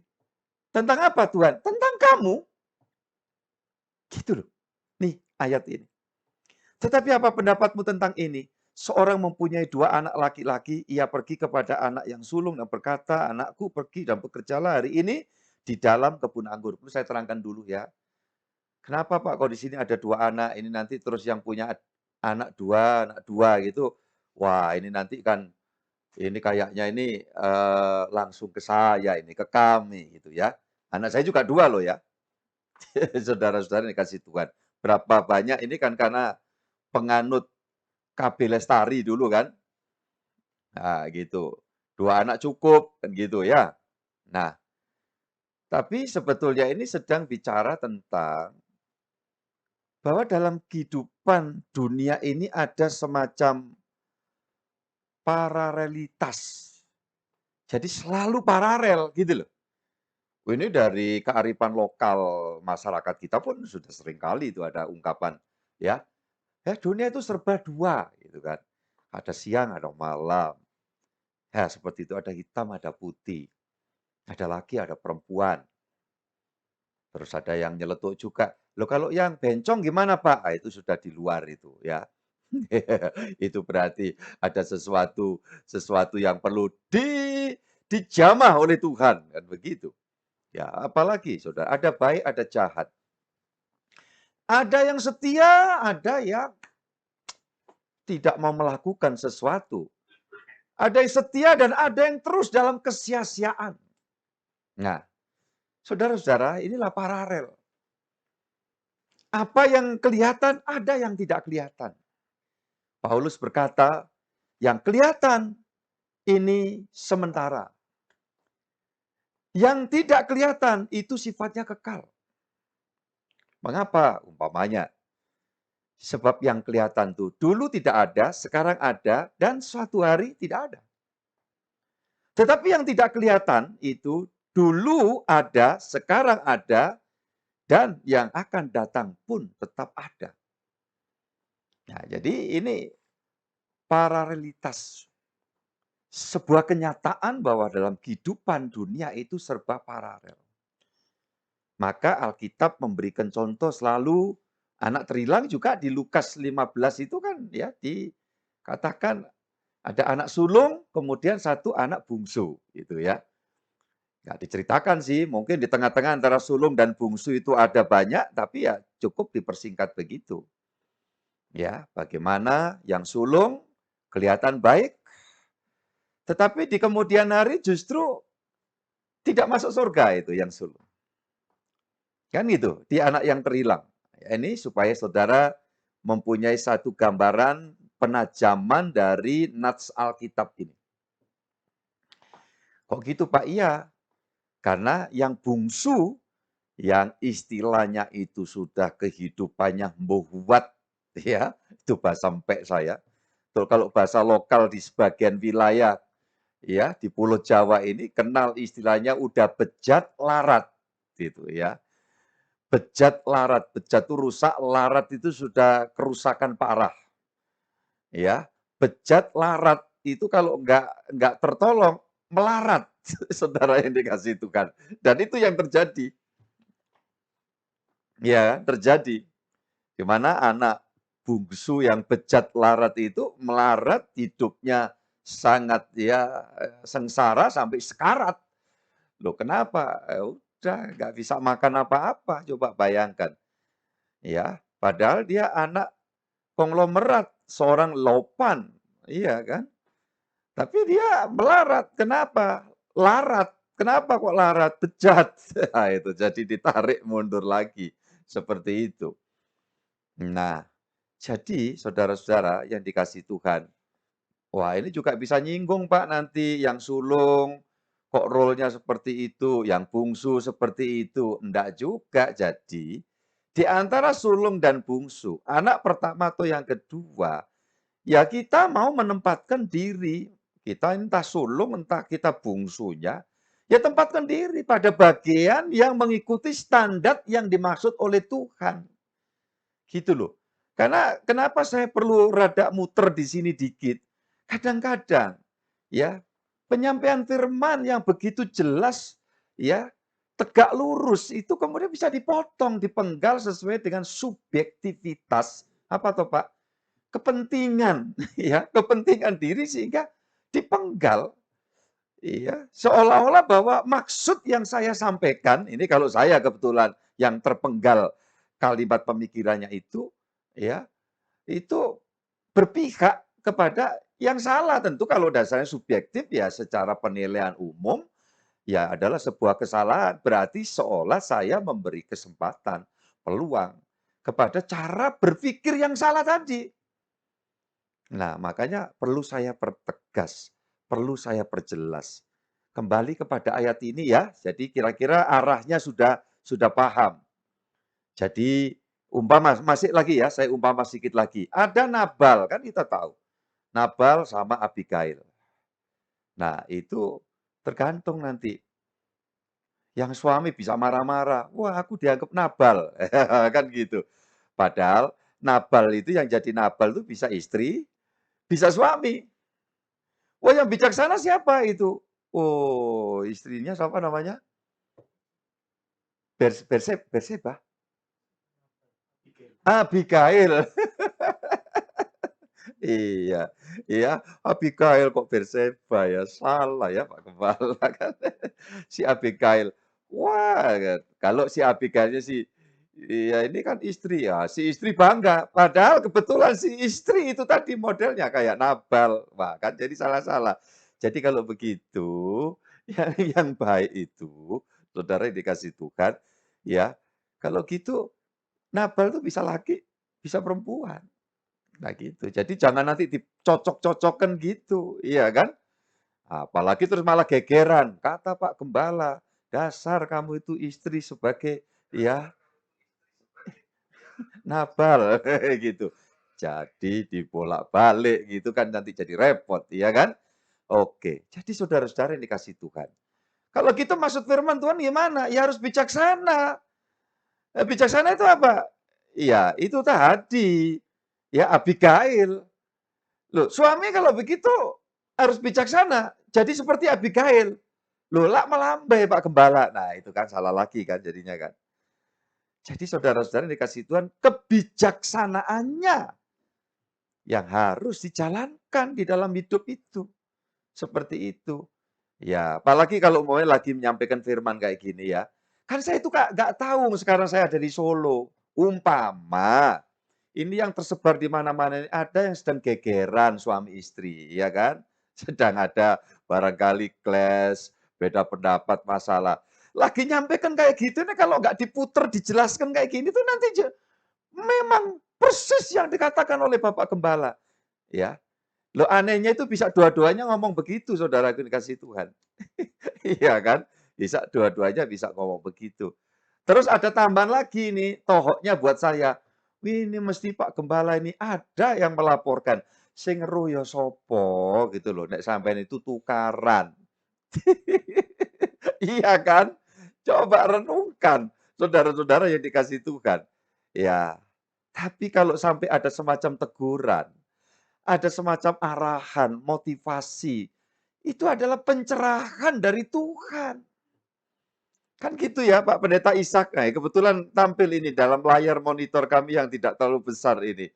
[SPEAKER 4] Tentang apa Tuhan? Tentang kamu. Gitu loh. Nih ayat ini. Tetapi apa pendapatmu tentang ini? Seorang mempunyai 2 anak laki-laki, ia pergi kepada anak yang sulung dan berkata, "Anakku, pergi dan bekerjalah hari ini di dalam kebun anggur." Perlu saya terangkan dulu ya. Kenapa Pak kalau di sini ada 2 anak, ini nanti terus yang punya anak dua gitu. Wah, ini nanti kan ini kayaknya ini langsung ke saya ini, ke kami gitu ya. Anak saya juga 2 loh ya. Saudara-saudara ini kasih Tuhan. Berapa banyak ini kan karena penganut KB Lestari dulu kan. Nah, gitu. 2 anak cukup kan gitu ya. Nah, tapi sebetulnya ini sedang bicara tentang bahwa dalam kehidupan dunia ini ada semacam paralelitas. Jadi selalu paralel gitu loh. Ini dari kearifan lokal masyarakat kita pun sudah sering kali itu ada ungkapan ya. Ya dunia itu serba 2 gitu kan. Ada siang, ada malam. Ya seperti itu ada hitam, ada putih. Ada laki, ada perempuan. Terus ada yang nyeletuk juga. Loh kalau yang bencong gimana Pak? Ah, itu sudah di luar itu ya. Itu berarti ada sesuatu yang perlu dijamah oleh Tuhan kan begitu. Ya, apalagi Saudara, ada baik, ada jahat. Ada yang setia, ada yang tidak mau melakukan sesuatu. Ada yang setia dan ada yang terus dalam kesia-siaan. Nah, saudara-saudara, inilah paralel. Apa yang kelihatan, ada yang tidak kelihatan. Paulus berkata, yang kelihatan ini sementara. Yang tidak kelihatan itu sifatnya kekal. Mengapa? Umpamanya, sebab yang kelihatan tuh dulu tidak ada, sekarang ada, dan suatu hari tidak ada. Tetapi yang tidak kelihatan itu dulu ada, sekarang ada, dan yang akan datang pun tetap ada. Nah, jadi ini paralelitas. Sebuah kenyataan bahwa dalam kehidupan dunia itu serba paralel. Maka Alkitab memberikan contoh selalu anak terilang juga di Lukas 15 itu kan ya dikatakan ada anak sulung, kemudian 1 anak bungsu gitu ya. Nggak diceritakan sih, mungkin di tengah-tengah antara sulung dan bungsu itu ada banyak, tapi ya cukup dipersingkat begitu. Ya, bagaimana yang sulung kelihatan baik, tetapi di kemudian hari justru tidak masuk surga itu yang sulung. Kan gitu, dia anak yang terhilang. Ini supaya saudara mempunyai satu gambaran penajaman dari nats Alkitab ini. Kok gitu Pak? Iya, karena yang bungsu, yang istilahnya itu sudah kehidupannya mbuhuat, ya, itu bahasa empek saya. Kalau bahasa lokal di sebagian wilayah, ya, di Pulau Jawa ini kenal istilahnya udah bejat larat, gitu ya. Bejat larat, bejat itu rusak, larat itu sudah kerusakan parah. Ya, bejat larat itu kalau nggak tertolong, melarat, saudara yang dikasihi Tuhan. Dan itu yang terjadi. Ya, terjadi. Di mana anak bungsu yang bejat larat itu melarat, hidupnya sangat sengsara sampai sekarat. Loh kenapa? Udah nggak bisa makan apa-apa, coba bayangkan. Ya, padahal dia anak konglomerat, seorang lopan, iya kan? Tapi dia melarat, kenapa? Larat, kenapa kok larat? Bejat. Nah, itu jadi ditarik mundur lagi, seperti itu. Nah, jadi saudara-saudara yang dikasihi Tuhan, wah ini juga bisa nyinggung Pak nanti yang sulung, kok role-nya seperti itu, yang bungsu seperti itu. Enggak juga. Jadi, di antara sulung dan bungsu, anak pertama atau yang kedua, ya kita mau menempatkan diri. Kita entah sulung, entah kita bungsunya, ya tempatkan diri pada bagian yang mengikuti standar yang dimaksud oleh Tuhan. Gitu loh. Karena kenapa saya perlu rada muter di sini dikit? Kadang-kadang ya penyampaian firman yang begitu jelas ya tegak lurus itu kemudian bisa dipotong, dipenggal sesuai dengan subjektivitas apa toh Pak? Kepentingan ya, kepentingan diri sehingga dipenggal. Iya, seolah-olah bahwa maksud yang saya sampaikan, ini kalau saya kebetulan yang terpenggal kalimat pemikirannya itu, ya, itu berpihak kepada yang salah. Tentu kalau dasarnya subjektif ya secara penilaian umum, ya adalah sebuah kesalahan. Berarti seolah saya memberi kesempatan, peluang kepada cara berpikir yang salah tadi. Nah, makanya perlu saya pertegas, perlu saya perjelas. Kembali kepada ayat ini ya. Jadi kira-kira arahnya sudah paham. Jadi umpama masih lagi ya, saya umpama sedikit lagi. Ada Nabal, kan kita tahu. Nabal sama Abigail. Nah, itu tergantung nanti. Yang suami bisa marah-marah. Wah, aku dianggap Nabal. Kan gitu. Padahal Nabal itu yang jadi Nabal itu bisa istri, bisa suami. Wah, yang bijaksana siapa itu? Oh, istrinya siapa namanya? Berseba? Abigail. Iya, iya, Abigail kok Berseba ya, salah ya Pak Kepala kan. Si Abigail, wah kalau si Abigailnya si, ya ini kan istri ya, si istri bangga. Padahal kebetulan si istri itu tadi modelnya kayak Nabal, wah kan jadi salah-salah. Jadi kalau begitu, yang baik itu, saudara yang dikasih Tuhan, ya kalau gitu Nabal tuh bisa laki, bisa perempuan. Nah gitu, jadi jangan nanti dicocok-cocokkan gitu, iya kan? Apalagi terus malah gegeran, kata Pak Gembala, dasar kamu itu istri sebagai ya Nabal, gitu. Jadi dibolak-balik gitu kan nanti jadi repot, iya kan? Oke, jadi saudara-saudara yang dikasih Tuhan. Kalau gitu maksud firman Tuhan gimana? Ya harus bijaksana. Bijaksana itu apa? Iya, itu tadi. Ya, Abigail. Loh, suami kalau begitu harus bijaksana. Jadi seperti Abigail. Loh, lah melambai Pak Gembala. Nah, itu kan salah lagi kan jadinya kan. Jadi saudara-saudara yang dikasih Tuhan, kebijaksanaannya yang harus dijalankan di dalam hidup itu. Seperti itu. Ya, apalagi kalau mau lagi menyampaikan firman kayak gini ya. Kan saya itu nggak tahu sekarang saya ada di Solo. Umpama ini yang tersebar di mana-mana ini ada yang sedang gegeran suami istri, ya kan? Sedang ada barangkali clash, beda pendapat, masalah. Lagi nyampaikan kayak gitu nih kalau nggak diputer, dijelaskan kayak gini tuh nanti memang persis yang dikatakan oleh Bapak Gembala. Ya, lo anehnya itu bisa dua-duanya ngomong begitu, saudara dikasih Tuhan. Iya kan? Bisa dua-duanya bisa ngomong begitu. Terus ada tambahan lagi nih, tohoknya buat saya. Wih, ini mesti Pak Gembala ini ada yang melaporkan. Sing ero ya sopo gitu loh. Nek sampean itu tukaran. Iya kan? Coba renungkan, saudara-saudara yang dikasih Tuhan. Ya, tapi kalau sampai ada semacam teguran, ada semacam arahan, motivasi itu adalah pencerahan dari Tuhan. Kan gitu ya Pak Pendeta Ishak. Nah, kebetulan tampil ini dalam layar monitor kami yang tidak terlalu besar ini.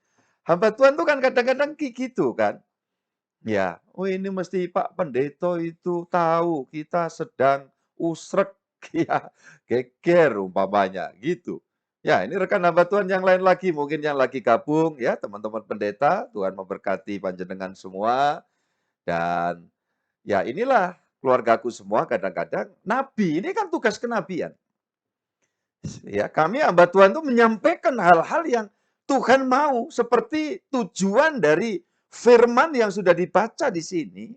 [SPEAKER 4] Hamba Tuhan tuh kan kadang-kadang gitu kan. Ya, oh ini mesti Pak Pendeta itu tahu kita sedang usrek ya, geger umpamanya gitu. Ya, ini rekan hamba Tuhan yang lain lagi, mungkin yang lagi gabung ya, teman-teman pendeta, Tuhan memberkati panjenengan semua. Dan ya inilah keluargaku semua kadang-kadang nabi, ini kan tugas kenabian. Ya, kami hamba Tuhan itu menyampaikan hal-hal yang Tuhan mau, seperti tujuan dari firman yang sudah dibaca di sini,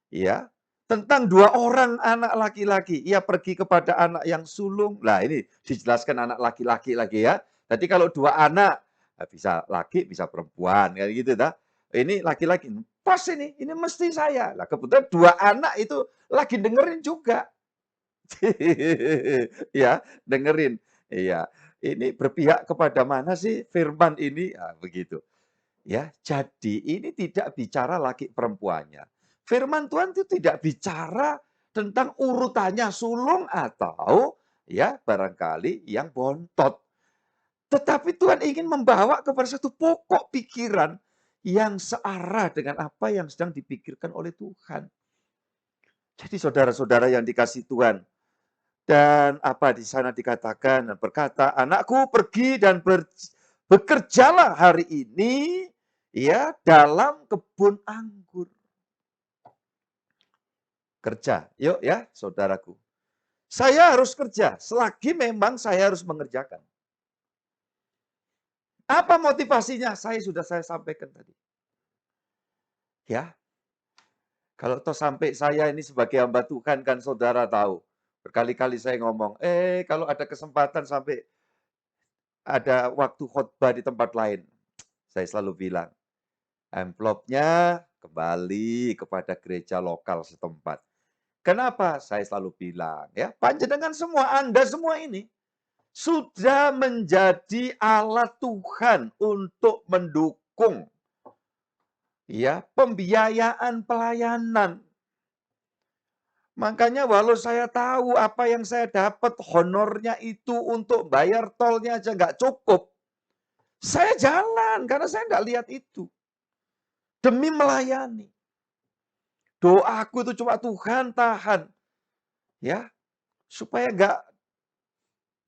[SPEAKER 4] ya, tentang 2 orang anak laki-laki. Ia pergi kepada anak yang sulung. Nah, ini dijelaskan anak laki-laki lagi ya. Jadi kalau 2 anak, bisa laki, bisa perempuan, kayak gitu dah. Ini laki-laki, pas ini mesti saya. Nah, kebetulan 2 anak itu lagi dengerin juga. Ya, dengerin. Iya, ini berpihak kepada mana sih firman ini? Ah, begitu. Ya, jadi ini tidak bicara laki perempuannya. Firman Tuhan itu tidak bicara tentang urutannya sulung atau ya barangkali yang bontot. Tetapi Tuhan ingin membawa kepada satu pokok pikiran yang searah dengan apa yang sedang dipikirkan oleh Tuhan. Jadi saudara-saudara yang dikasihi Tuhan, dan apa di sana dikatakan dan berkata, anakku pergi dan bekerjalah hari ini ya dalam kebun anggur. Kerja, yuk ya saudaraku. Saya harus kerja selagi memang saya harus mengerjakan. Apa motivasinya? Saya sampaikan tadi. Ya, kalau toh sampai saya ini sebagai hamba Tuhan kan saudara tahu. Berkali-kali saya ngomong, kalau ada kesempatan sampai ada waktu khotbah di tempat lain, saya selalu bilang, amplopnya kembali kepada gereja lokal setempat. Kenapa? Saya selalu bilang, ya, panjenengan semua, Anda semua ini sudah menjadi alat Tuhan untuk mendukung ya pembiayaan pelayanan. Makanya walau saya tahu apa yang saya dapat honornya itu untuk bayar tolnya aja nggak cukup, saya jalan karena saya nggak lihat itu. Demi melayani. Doaku itu cuma Tuhan tahan. Ya, supaya nggak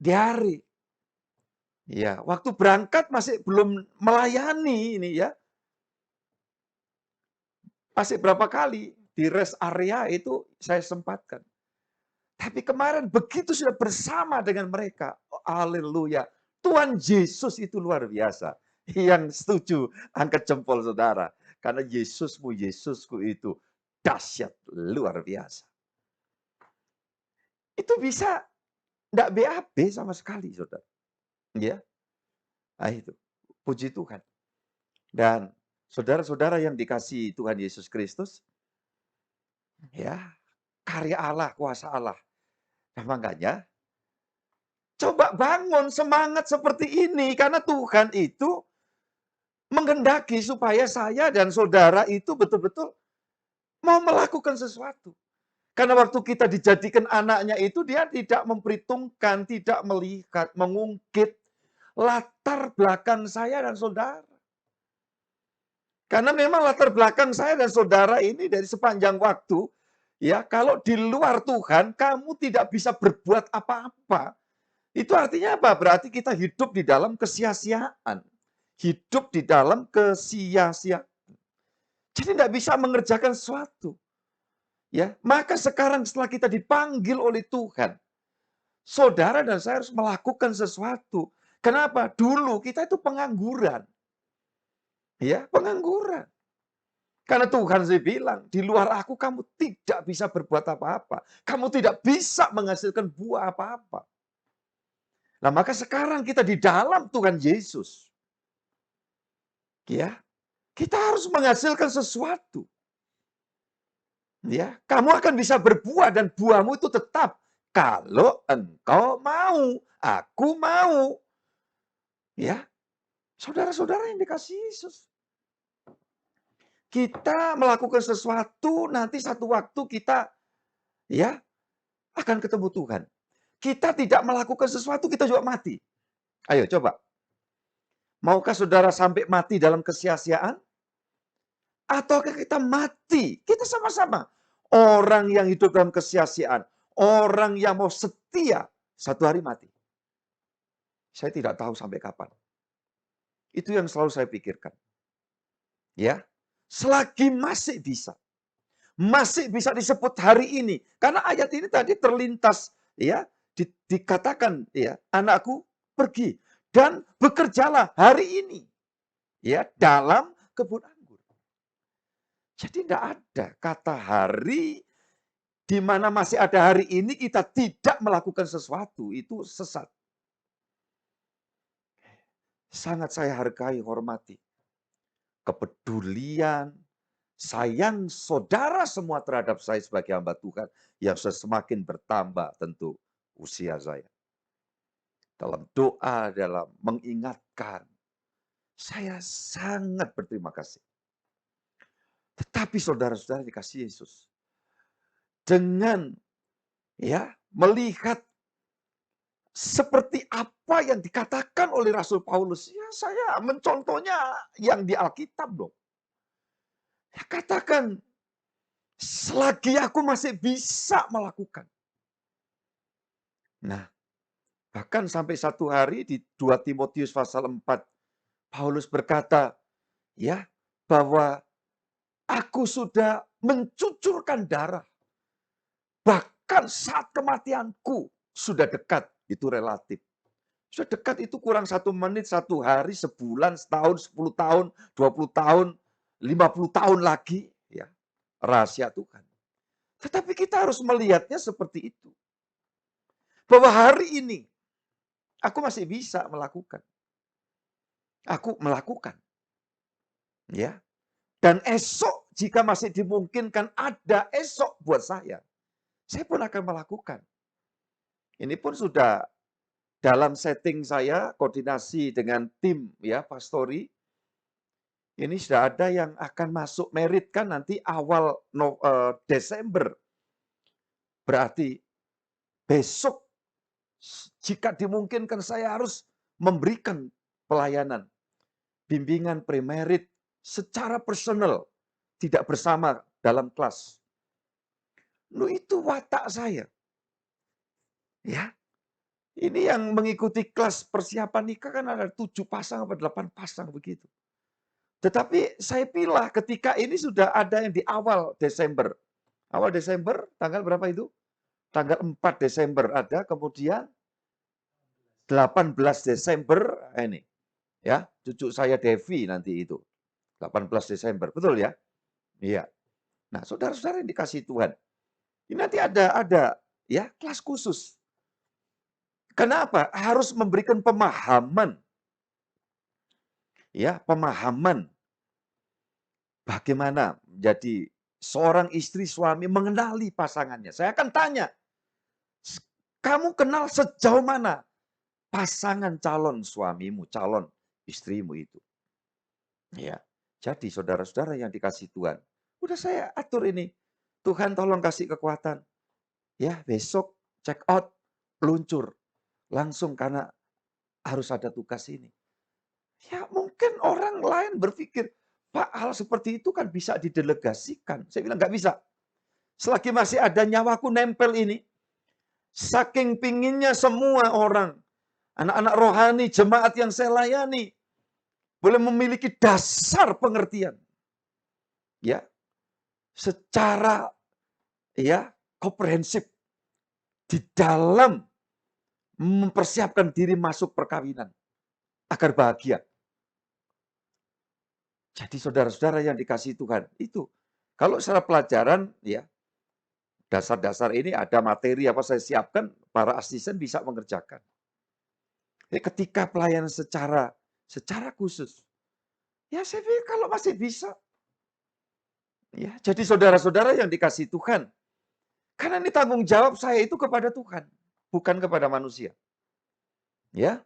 [SPEAKER 4] diare. Ya, waktu berangkat masih belum melayani ini ya. Masih berapa kali di rest area itu saya sempatkan. Tapi kemarin begitu sudah bersama dengan mereka. Oh, haleluya. Tuhan Yesus itu luar biasa. Yang setuju angkat jempol saudara. Karena Yesusku itu dahsyat luar biasa. Itu bisa enggak BAB sama sekali saudara. Ya. Nah itu. Puji Tuhan. Dan saudara-saudara yang dikasihi Tuhan Yesus Kristus, ya, karya Allah, kuasa Allah. Nah, makanya coba bangun semangat seperti ini karena Tuhan itu menghendaki supaya saya dan saudara itu betul-betul mau melakukan sesuatu. Karena waktu kita dijadikan anaknya itu dia tidak memperhitungkan, tidak melihat, mengungkit latar belakang saya dan saudara. Karena memang latar belakang saya dan saudara ini dari sepanjang waktu, ya kalau di luar Tuhan, kamu tidak bisa berbuat apa-apa. Itu artinya apa? Berarti kita hidup di dalam kesia-siaan. Hidup di dalam kesia-siaan. Jadi tidak bisa mengerjakan sesuatu. Ya, maka sekarang setelah kita dipanggil oleh Tuhan, saudara dan saya harus melakukan sesuatu. Kenapa? Dulu kita itu pengangguran. Ya, pengangguran. Karena Tuhan saya bilang, di luar aku kamu tidak bisa berbuat apa-apa. Kamu tidak bisa menghasilkan buah apa-apa. Nah, maka sekarang kita di dalam Tuhan Yesus. Ya, kita harus menghasilkan sesuatu. Ya, kamu akan bisa berbuah dan buahmu itu tetap kalau engkau mau, aku mau. Ya. Saudara-saudara yang dikasihi Yesus. Kita melakukan sesuatu, nanti satu waktu kita ya akan ketemu Tuhan. Kita tidak melakukan sesuatu, kita juga mati. Ayo coba. Maukah saudara sampai mati dalam kesia-siaan? Ataukah kita mati? Kita sama-sama. Orang yang hidup dalam kesia-siaan, orang yang mau setia, satu hari mati. Saya tidak tahu sampai kapan. Itu yang selalu saya pikirkan. Ya, selagi masih bisa disebut hari ini. Karena ayat ini tadi terlintas, ya, dikatakan, ya, anakku pergi dan bekerjalah hari ini, ya, dalam kebun anggur. Jadi tidak ada kata hari di mana masih ada hari ini kita tidak melakukan sesuatu, itu sesat. Sangat saya hargai, hormati kepedulian, sayang saudara semua terhadap saya sebagai hamba Tuhan yang semakin bertambah tentu usia saya. Dalam doa, dalam mengingatkan, saya sangat berterima kasih. Tetapi saudara-saudara dikasih Yesus, dengan ya melihat seperti apa yang dikatakan oleh Rasul Paulus, ya saya mencontohnya yang di Alkitab dong. Ya, katakan, selagi aku masih bisa melakukan. Nah, bahkan sampai satu hari di 2 Timotius pasal 4, Paulus berkata, ya, bahwa aku sudah mencucurkan darah. Bahkan saat kematianku sudah dekat, itu relatif. Sudah dekat itu kurang 1 menit, 1 hari, sebulan, setahun, 10 tahun, 20 tahun, 50 tahun lagi, ya, rahasia Tuhan. Tetapi kita harus melihatnya seperti itu. Bahwa hari ini, aku masih bisa melakukan. Aku melakukan. Ya. Dan esok, jika masih dimungkinkan ada esok buat saya pun akan melakukan. Ini pun sudah dalam setting saya, koordinasi dengan tim ya pastori, ini sudah ada yang akan masuk merit kan nanti awal Desember. Berarti besok jika dimungkinkan saya harus memberikan pelayanan, bimbingan premerit secara personal, tidak bersama dalam kelas. Itu watak saya. Ya, ini yang mengikuti kelas persiapan nikah kan ada 7 pasang atau 8 pasang begitu. Tetapi saya pilih ketika ini sudah ada yang di awal Desember. Awal Desember, tanggal berapa itu? Tanggal 4 Desember ada, kemudian 18 Desember ini. Ya, cucu saya Devi nanti itu. 18 Desember, betul ya? Iya. Nah, saudara-saudara yang dikasih Tuhan. Ini nanti ada ya kelas khusus. Kenapa? Harus memberikan pemahaman. Ya, pemahaman bagaimana menjadi seorang istri suami mengenali pasangannya. Saya akan tanya, kamu kenal sejauh mana pasangan calon suamimu, calon istrimu itu? Ya, jadi saudara-saudara yang dikasih Tuhan, udah saya atur ini. Tuhan tolong kasih kekuatan. Ya, besok check out, luncur. Langsung karena harus ada tugas ini. Ya, mungkin orang lain berpikir, Pak, hal seperti itu kan bisa didelegasikan. Saya bilang, nggak bisa. Selagi masih ada nyawaku nempel ini, saking pinginnya semua orang, anak-anak rohani, jemaat yang saya layani, boleh memiliki dasar pengertian. Ya, secara ya komprehensif di dalam mempersiapkan diri masuk perkawinan agar bahagia. Jadi saudara-saudara yang dikasih Tuhan, itu kalau secara pelajaran ya dasar-dasar ini ada materi apa saya siapkan, para asisten bisa mengerjakan. Ketika pelayanan secara khusus, ya saya pikir kalau masih bisa. Ya, jadi saudara-saudara yang dikasih Tuhan, karena ini tanggung jawab saya itu kepada Tuhan, bukan kepada manusia. Ya,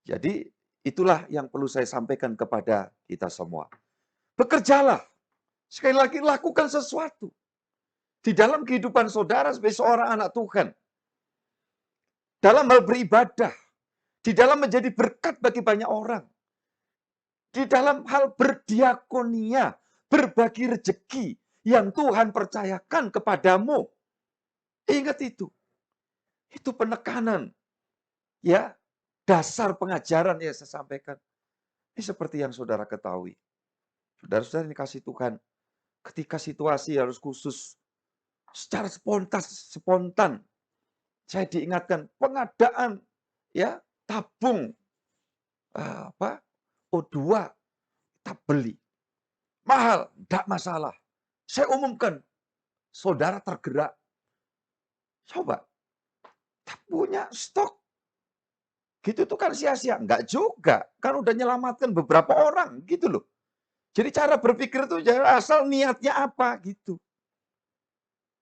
[SPEAKER 4] jadi itulah yang perlu saya sampaikan kepada kita semua. Bekerjalah Sekali lagi, lakukan sesuatu. Di dalam kehidupan saudara sebagai seorang anak Tuhan. Dalam hal beribadah. Di dalam menjadi berkat bagi banyak orang. Di dalam hal berdiakonia, berbagi rejeki yang Tuhan percayakan kepadamu. Ingat itu. Itu penekanan. Ya, dasar pengajaran yang saya sampaikan. Ini seperti yang saudara ketahui. Saudara-saudara ini kasih Tuhan. Ketika situasi harus khusus, secara spontan, saya diingatkan pengadaan ya tabung O2 kita beli. Mahal, tidak masalah. Saya umumkan, saudara tergerak. Coba, tak punya stok. Gitu tuh kan sia-sia. Enggak juga. Kan udah nyelamatkan beberapa orang. Gitu loh. Jadi cara berpikir itu asal niatnya apa gitu.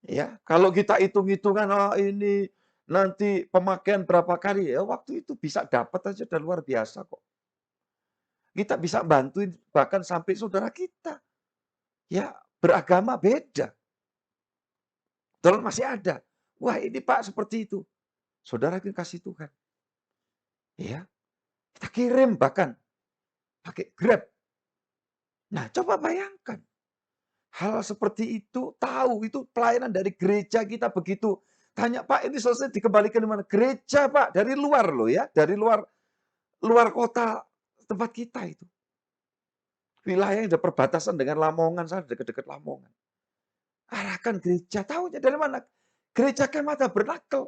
[SPEAKER 4] Ya, kalau kita hitung-hitungan ini nanti pemakaian berapa kali ya waktu itu bisa dapat aja udah luar biasa kok. Kita bisa bantuin bahkan sampai saudara kita. Ya, beragama beda. Tolong masih ada. Wah, ini Pak seperti itu. Saudara kita kasih Tuhan. Ya. Kita kirim bahkan pakai Grab. Nah, coba bayangkan. Hal seperti itu, tahu itu pelayanan dari gereja kita begitu. Tanya, Pak, ini selesai dikembalikan di mana? Gereja, Pak, dari luar loh ya, dari luar kota tempat kita itu. Wilayah yang ada perbatasan dengan Lamongan, saya dekat-dekat Lamongan. Arahkan gereja, tahunya dari mana? Gereja Kemah Tabernakel.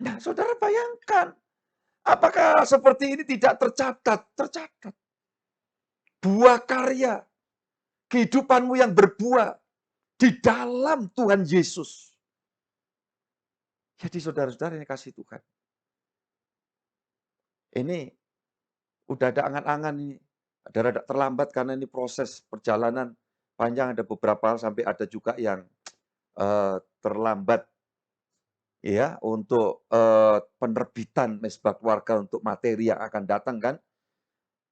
[SPEAKER 4] Nah, saudara bayangkan, apakah seperti ini tidak tercatat? Tercatat. Buah karya, kehidupanmu yang berbuah di dalam Tuhan Yesus. Jadi saudara-saudara yang kasih Tuhan. Ini udah ada angan-angan ini. Ada rada terlambat karena ini proses perjalanan panjang, ada beberapa hal sampai ada juga yang terlambat ya untuk penerbitan Mesbah Keluarga untuk materi yang akan datang kan.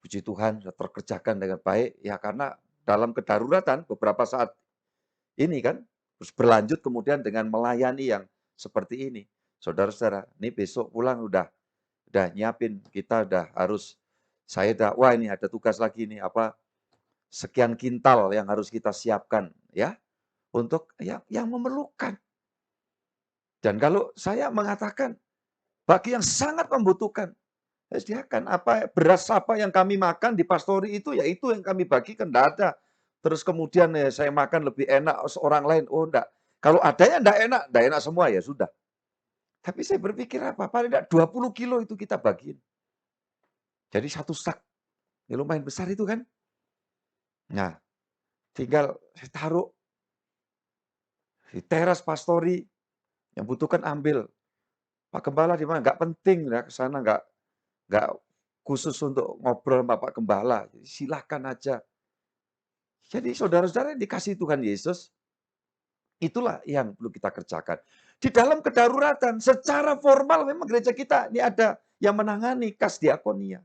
[SPEAKER 4] Puji Tuhan sudah terkerjakan dengan baik ya karena dalam kedaruratan beberapa saat ini kan terus berlanjut kemudian dengan melayani yang seperti ini. Saudara-saudara, ini besok pulang udah nyiapin, kita udah harus wah ini ada tugas lagi nih sekian kintal yang harus kita siapkan ya untuk yang memerlukan. Dan kalau saya mengatakan bagi yang sangat membutuhkan, sediakan beras apa yang kami makan di pastori itu ya itu yang kami bagikan, enggak ada. Terus kemudian ya saya makan lebih enak orang lain, oh enggak. Kalau adanya enggak enak semua ya sudah. Tapi saya berpikir paling enggak 20 kilo itu kita bagiin. Jadi satu sak, ya lumayan besar itu kan. Nah, tinggal saya taruh di teras pastori, yang butuhkan ambil. Pak Gembala di mana? Enggak penting ya ke sana, enggak khusus untuk ngobrol sama Pak Gembala. Silakan aja. Jadi saudara-saudara yang dikasih Tuhan Yesus, itulah yang perlu kita kerjakan. Di dalam kedaruratan, secara formal memang gereja kita ini ada yang menangani kas diakonia.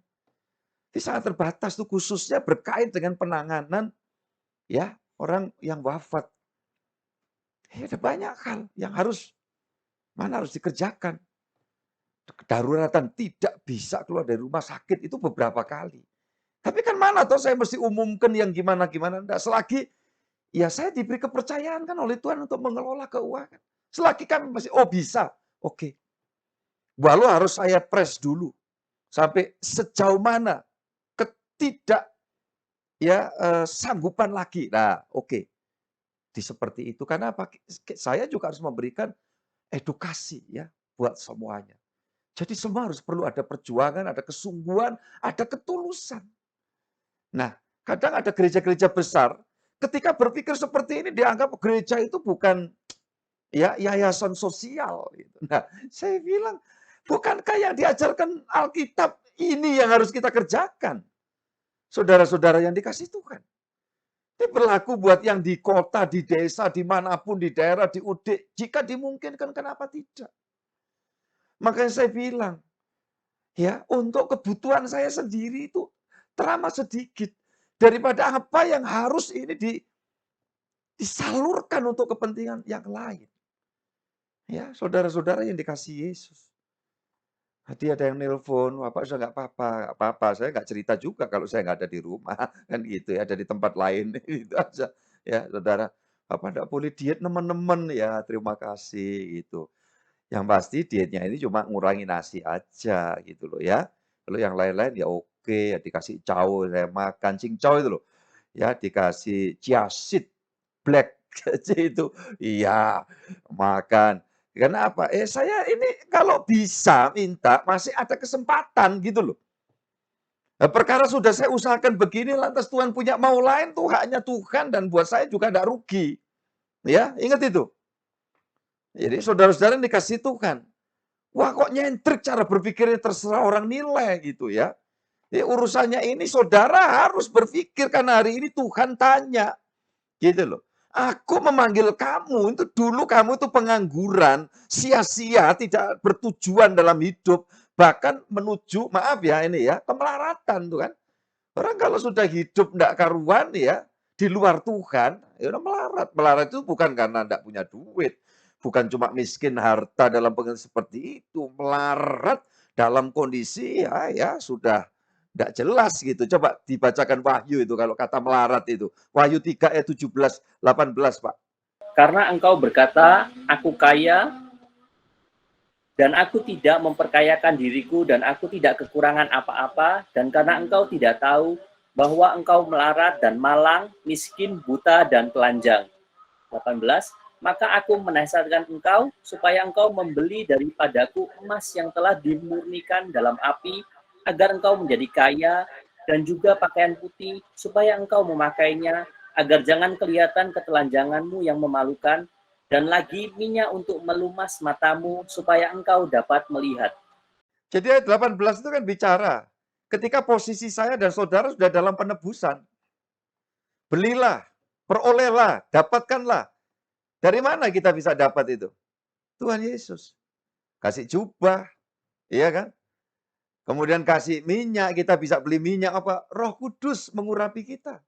[SPEAKER 4] Ini sangat terbatas tuh khususnya berkait dengan penanganan ya orang yang wafat. Ada banyak hal yang harus dikerjakan. Kedaruratan tidak bisa keluar dari rumah sakit itu beberapa kali. Tapi kan mana toh saya mesti umumkan yang gimana-gimana. Enggak, selagi ya saya diberi kepercayaan kan oleh Tuhan untuk mengelola keuangan. Selagi kami masih, bisa, oke. Walau harus saya press dulu. Sampai sejauh mana ketidak sanggupan lagi. Nah, oke. Di seperti itu. Karena saya juga harus memberikan edukasi ya buat semuanya. Jadi semua harus perlu ada perjuangan, ada kesungguhan, ada ketulusan. Nah, kadang ada gereja-gereja besar, ketika berpikir seperti ini dianggap gereja itu bukan yayasan sosial. Nah, saya bilang, bukankah yang diajarkan Alkitab ini yang harus kita kerjakan? Saudara-saudara yang dikasih Tuhan. Ini berlaku buat yang di kota, di desa, dimanapun, di daerah, di UD. Jika dimungkinkan, kenapa tidak? Makanya saya bilang, ya untuk kebutuhan saya sendiri itu teramat sedikit. daripada apa yang harus ini disalurkan untuk kepentingan yang lain. Ya, saudara-saudara yang dikasihi Yesus. Tadi ada yang nelpon, "Bapak sudah nggak apa-apa, nggak apa-apa." Saya nggak cerita juga kalau saya nggak ada di rumah, kan gitu ya, ada di tempat lain, itu aja. Ya, saudara, "Bapak nggak boleh diet nemen-nemen." Ya, terima kasih, gitu. Yang pasti dietnya ini cuma ngurangi nasi aja, gitu loh ya. Kalau yang lain-lain ya oke, ya dikasih chow, saya makan, cincau itu loh. Ya, dikasih chia seed black itu, iya, makan. Karena apa? Saya ini kalau bisa minta, masih ada kesempatan gitu loh. Nah, perkara sudah saya usahakan begini, lantas Tuhan punya mau lain, tuh haknya Tuhan dan buat saya juga tidak rugi. Ya, ingat itu. Jadi saudara-saudara dikasih Tuhan. Wah kok nyentrik cara berpikirnya terserah orang nilai gitu ya. Urusannya ini saudara harus berpikir karena hari ini Tuhan tanya. Gitu loh. Aku memanggil kamu, itu dulu kamu itu pengangguran, sia-sia, tidak bertujuan dalam hidup, bahkan menuju, maaf ya ini ya, kemelaratan tuh kan. Orang kalau sudah hidup tidak karuan ya, di luar Tuhan, ya udah melarat. Melarat itu bukan karena tidak punya duit, bukan cuma miskin harta dalam pengertian seperti itu, melarat dalam kondisi ya sudah nggak jelas gitu. Coba dibacakan Wahyu itu kalau kata melarat itu. Wahyu 3 ayat 17, 18, Pak.
[SPEAKER 5] Karena engkau berkata, aku kaya, dan aku tidak memperkayakan diriku, dan aku tidak kekurangan apa-apa, dan karena engkau tidak tahu bahwa engkau melarat dan malang, miskin, buta, dan telanjang. 18, maka aku menasihatkan engkau, supaya engkau membeli daripadaku emas yang telah dimurnikan dalam api, agar engkau menjadi kaya, dan juga pakaian putih, supaya engkau memakainya, agar jangan kelihatan ketelanjanganmu yang memalukan, dan lagi minyak untuk melumas matamu, supaya engkau dapat melihat.
[SPEAKER 4] Jadi ayat 18 itu kan bicara, ketika posisi saya dan saudara sudah dalam penebusan, belilah, perolehlah, dapatkanlah. Dari mana kita bisa dapat itu? Tuhan Yesus. Kasih jubah, iya kan? Kemudian kasih minyak, kita bisa beli minyak apa? Roh Kudus mengurapi kita.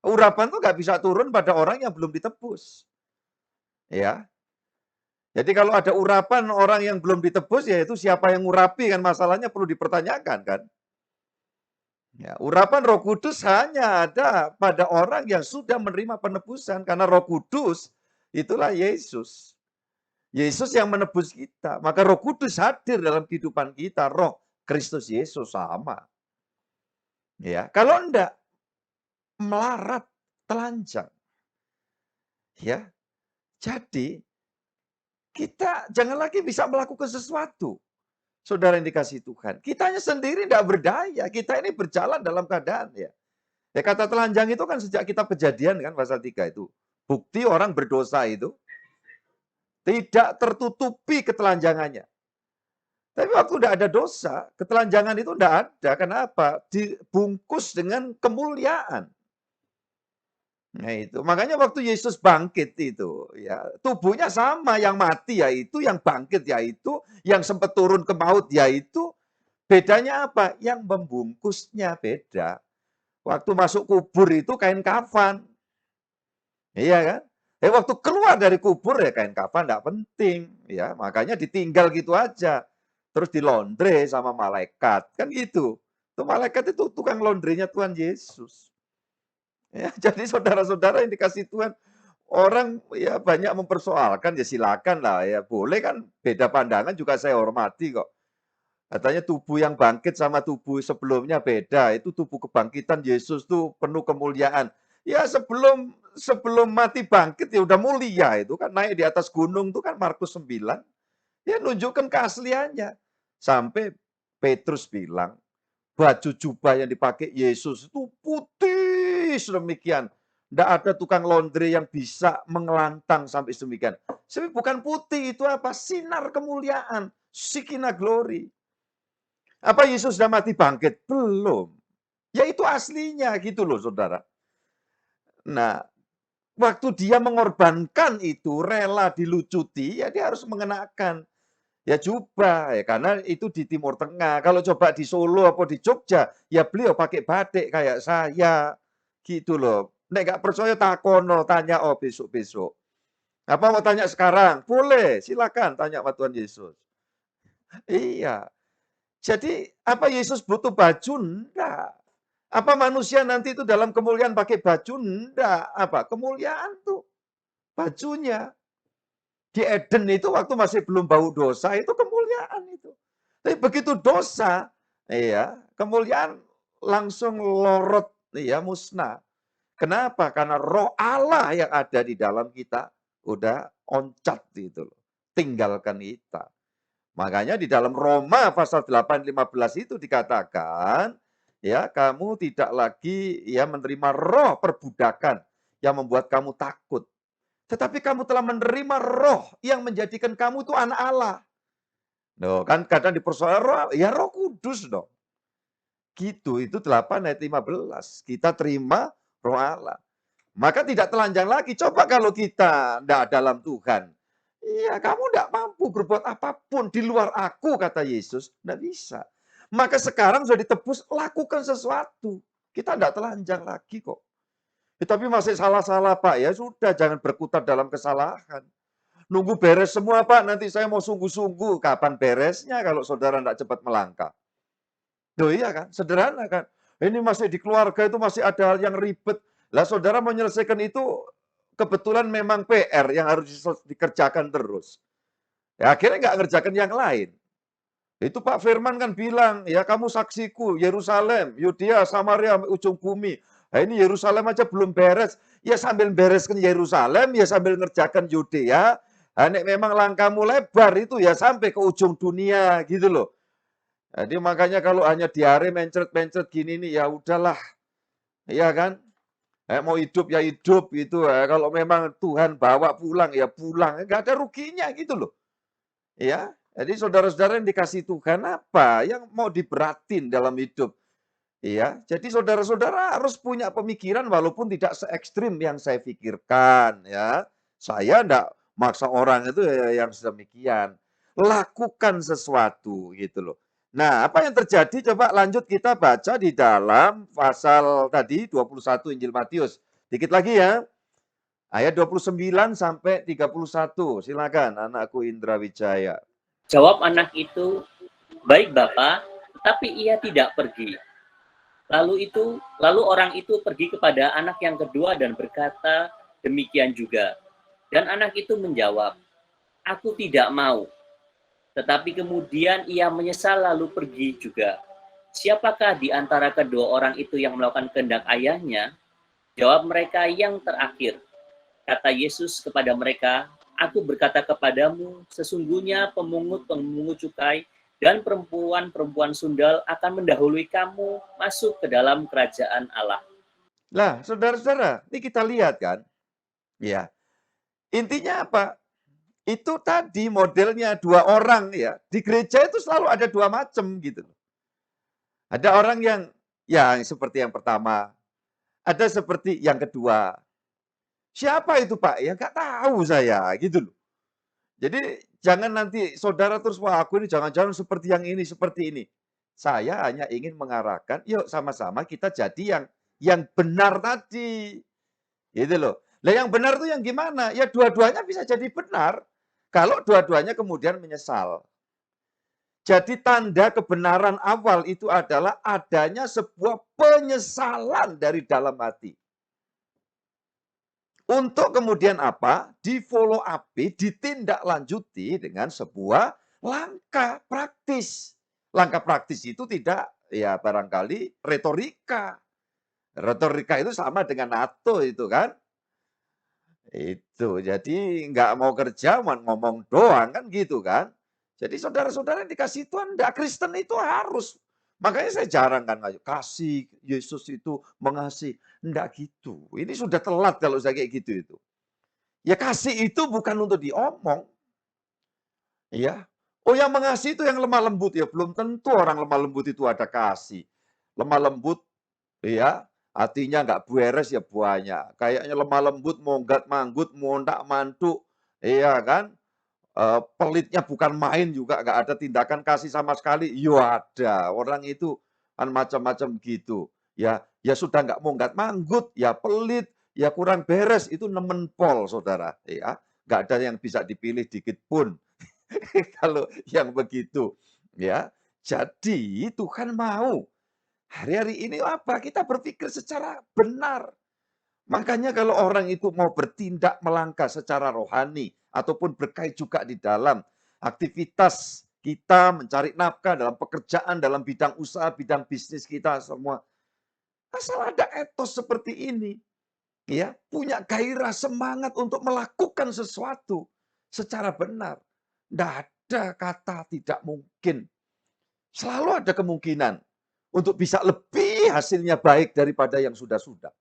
[SPEAKER 4] Urapan itu nggak bisa turun pada orang yang belum ditebus. Ya. Jadi kalau ada urapan orang yang belum ditebus, ya itu siapa yang ngurapi kan masalahnya perlu dipertanyakan kan. Ya, urapan Roh Kudus hanya ada pada orang yang sudah menerima penebusan karena Roh Kudus itulah Yesus. Yesus yang menebus kita, maka Roh Kudus hadir dalam kehidupan kita, Roh Kristus Yesus sama. Ya, kalau enggak melarat, telanjang. Ya. Jadi kita jangan lagi bisa melakukan sesuatu. Saudara yang dikasih Tuhan. Kitanya sendiri tidak berdaya. Kita ini berjalan dalam keadaan ya. Ya kata telanjang itu kan sejak kita Kejadian kan pasal 3 itu. Bukti orang berdosa itu tidak tertutupi ketelanjangannya. Tapi waktu tidak ada dosa, ketelanjangan itu tidak ada. Kenapa? Dibungkus dengan kemuliaan. Nah itu, makanya waktu Yesus bangkit itu, ya tubuhnya sama, yang mati yaitu, yang bangkit yaitu, yang sempat turun ke maut yaitu, bedanya apa? Yang membungkusnya beda. Waktu masuk kubur itu kain kafan, iya kan? Waktu keluar dari kubur ya kain kafan tidak penting, ya makanya ditinggal gitu aja, terus dilondre sama malaikat, kan gitu. Tuh malaikat itu tukang laundrynya Tuhan Yesus. Ya, jadi saudara-saudara yang dikasih Tuhan, orang ya banyak mempersoalkan, ya silakan lah ya, boleh kan beda pandangan juga saya hormati kok. Katanya tubuh yang bangkit sama tubuh sebelumnya beda, itu tubuh kebangkitan Yesus tuh penuh kemuliaan. Ya sebelum mati bangkit ya udah mulia itu kan, naik di atas gunung tuh kan Markus 9, ya nunjukkan keasliannya. Sampai Petrus bilang, baju jubah yang dipakai Yesus itu putih sedemikian. Tidak ada tukang laundry yang bisa mengelantang sampai sedemikian. Tapi bukan putih, itu apa? Sinar kemuliaan. Shekinah glory. Apa Yesus sudah mati bangkit? Belum. Ya itu aslinya gitu loh saudara. Nah, waktu dia mengorbankan itu, rela dilucuti, ya dia harus mengenakan ya jubah, ya karena itu di Timur Tengah. Kalau coba di Solo atau di Jogja, ya beliau pakai batik kayak saya. Gitu loh. Nek nggak percaya takono, tanya oh besok-besok. Apa mau tanya sekarang? Boleh, silakan tanya sama Tuhan Yesus. Iya. Jadi apa Yesus butuh baju? Enggak. Apa manusia nanti itu dalam kemuliaan pakai baju? Enggak. Apa? Kemuliaan tuh bajunya. Di Eden itu waktu masih belum bau dosa itu kemuliaan itu. Tapi begitu dosa, iya, kemuliaan langsung lorot, iya, musnah. Kenapa? Karena roh Allah yang ada di dalam kita udah oncat gitu loh. Tinggalkan kita. Makanya di dalam Roma pasal 8:15 itu dikatakan, ya, kamu tidak lagi ya menerima roh perbudakan yang membuat kamu takut. Tetapi kamu telah menerima roh yang menjadikan kamu itu anak Allah. Loh, kan kadang dipersoalkan roh, ya Roh Kudus dong. Gitu, itu 8 ayat 15. Kita terima roh Allah. Maka tidak telanjang lagi. Coba kalau kita tidak dalam Tuhan. Iya, kamu tidak mampu berbuat apapun di luar aku, kata Yesus. Tidak bisa. Maka sekarang sudah ditebus, lakukan sesuatu. Kita tidak telanjang lagi kok. Tapi masih salah-salah, Pak. Ya sudah, jangan berkutat dalam kesalahan. Nunggu beres semua, Pak. Nanti saya mau sungguh-sungguh. Kapan beresnya kalau saudara tidak cepat melangkah? Loh iya kan, sederhana kan. Ini masih di keluarga itu masih ada hal yang ribet. Lah saudara menyelesaikan itu kebetulan memang PR yang harus dikerjakan terus. Ya akhirnya nggak ngerjakan yang lain. Itu Pak Firman kan bilang, ya kamu saksiku, Yerusalem, Yudea, Samaria, ujung bumi. Nah, ini Yerusalem aja belum beres. Ya sambil bereskan Yerusalem, ya sambil ngerjakan Yudea. Nah, memang langkahmu lebar itu ya sampai ke ujung dunia gitu loh. Jadi makanya kalau hanya diare mencret-mencret gini nih, ya udahlah. Iya kan? Mau hidup ya hidup gitu. Kalau memang Tuhan bawa pulang ya pulang. Enggak ada ruginya gitu loh. Ya. Jadi saudara-saudara yang dikasih Tuhan apa? Yang mau diberatin dalam hidup. Iya. Jadi saudara-saudara harus punya pemikiran walaupun tidak se-ekstrim yang saya pikirkan. Ya. Saya enggak maksa orang itu ya yang sedemikian. Lakukan sesuatu gitu loh. Nah, apa yang terjadi? Coba lanjut kita baca di dalam pasal tadi 21 Injil Matius. Dikit lagi ya. Ayat 29 sampai 31. Silakan anakku Indra Wijaya.
[SPEAKER 5] Jawab anak itu, baik Bapak, tetapi ia tidak pergi. Lalu orang itu pergi kepada anak yang kedua dan berkata demikian juga. Dan anak itu menjawab, aku tidak mau. Tetapi kemudian ia menyesal lalu pergi juga. Siapakah di antara kedua orang itu yang melakukan kehendak ayahnya? Jawab mereka yang terakhir. Kata Yesus kepada mereka, aku berkata kepadamu, sesungguhnya pemungut-pemungut cukai dan perempuan-perempuan sundal akan mendahului kamu masuk ke dalam kerajaan Allah.
[SPEAKER 4] Lah, saudara-saudara, ini kita lihat kan. Ya. Intinya apa? Itu tadi modelnya dua orang ya. Di gereja itu selalu ada dua macam gitu. Ada orang yang seperti yang pertama, ada seperti yang kedua. Siapa itu Pak? Ya nggak tahu saya gitu loh. Jadi jangan nanti saudara terus, wah aku ini jangan-jangan seperti yang ini, seperti ini. Saya hanya ingin mengarahkan, yuk sama-sama kita jadi yang benar tadi. Gitu loh. Lah yang benar itu yang gimana? Ya dua-duanya bisa jadi benar. Kalau dua-duanya kemudian menyesal. Jadi tanda kebenaran awal itu adalah adanya sebuah penyesalan dari dalam hati. Untuk kemudian apa? Di-follow up, ditindaklanjuti dengan sebuah langkah praktis. Langkah praktis itu tidak ya barangkali retorika. Retorika itu sama dengan NATO itu kan. Itu, jadi nggak mau kerja, mau ngomong doang kan gitu kan. Jadi saudara-saudara yang dikasih Tuhan, enggak Kristen itu harus. Makanya saya jarang kan, kasih, Yesus itu mengasihi. Enggak gitu. Ini sudah telat kalau saya kayak gitu itu. Ya kasih itu bukan untuk diomong. Ya. Oh yang mengasihi itu yang lemah lembut ya. Belum tentu orang lemah lembut itu ada kasih. Lemah lembut ya, hatinya nggak beres ya banyak. Kayaknya lemah lembut, monggat manggut, mondak mantuk. Iya kan? Pelitnya bukan main juga, nggak ada tindakan kasih sama sekali. Yo ada. Orang itu kan macam-macam gitu. ya sudah nggak manggut, ya pelit, ya kurang beres, itu nemen pol, saudara. Ya, nggak ada yang bisa dipilih dikit pun kalau yang begitu. Ya, jadi Tuhan mau hari-hari ini apa? Kita berpikir secara benar. Makanya kalau orang itu mau bertindak melangkah secara rohani ataupun berkait juga di dalam aktivitas kita mencari nafkah dalam pekerjaan, dalam bidang usaha, bidang bisnis kita semua. Asal ada etos seperti ini, ya, punya gairah semangat untuk melakukan sesuatu secara benar. Tidak ada kata tidak mungkin. Selalu ada kemungkinan untuk bisa lebih hasilnya baik daripada yang sudah-sudah.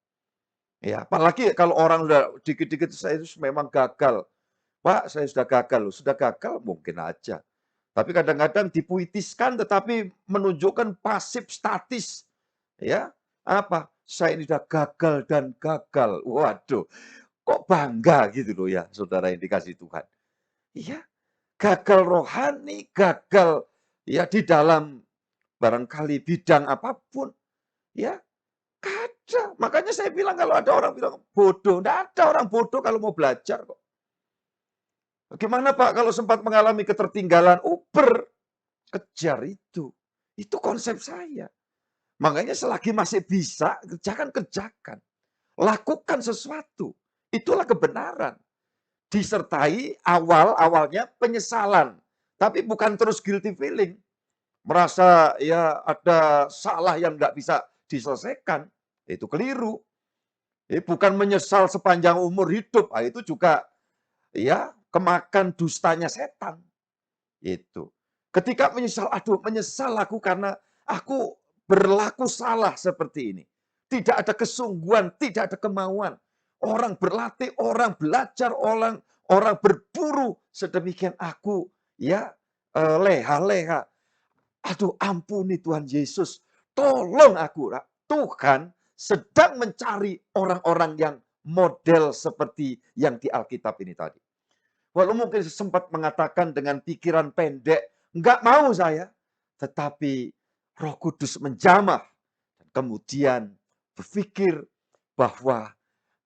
[SPEAKER 4] Ya, apalagi kalau orang udah dikit-dikit saya itu memang gagal. Pak, saya sudah gagal loh. Sudah gagal mungkin aja. Tapi kadang-kadang dipuitiskan tetapi menunjukkan pasif statis. Ya, apa? Saya ini sudah gagal dan gagal. Waduh, kok bangga gitu loh ya, saudara yang dikasih Tuhan. Iya, gagal rohani, gagal ya di dalam barangkali bidang apapun. Ya, ada. Makanya saya bilang kalau ada orang bilang bodoh, tidak ada orang bodoh kalau mau belajar kok. Bagaimana Pak kalau sempat mengalami ketertinggalan? Uber, kejar itu. Itu konsep saya. Makanya selagi masih bisa, kerjakan. Lakukan sesuatu. Itulah kebenaran. Disertai awalnya penyesalan. Tapi bukan terus guilty feeling. Merasa ya ada salah yang nggak bisa diselesaikan. Itu keliru. Bukan menyesal sepanjang umur hidup. Itu juga ya kemakan dustanya setan. Itu. Ketika menyesal, aduh menyesal aku karena aku berlaku salah seperti ini. Tidak ada kesungguhan, tidak ada kemauan. Orang berlatih, orang belajar, orang berburu sedemikian aku ya leha-leha. Aduh ampuni Tuhan Yesus, tolong aku. Tuhan sedang mencari orang-orang yang model seperti yang di Alkitab ini tadi. Walau mungkin sempat mengatakan dengan pikiran pendek, enggak mau saya. Tetapi Roh Kudus menjamah. Dan kemudian berpikir bahwa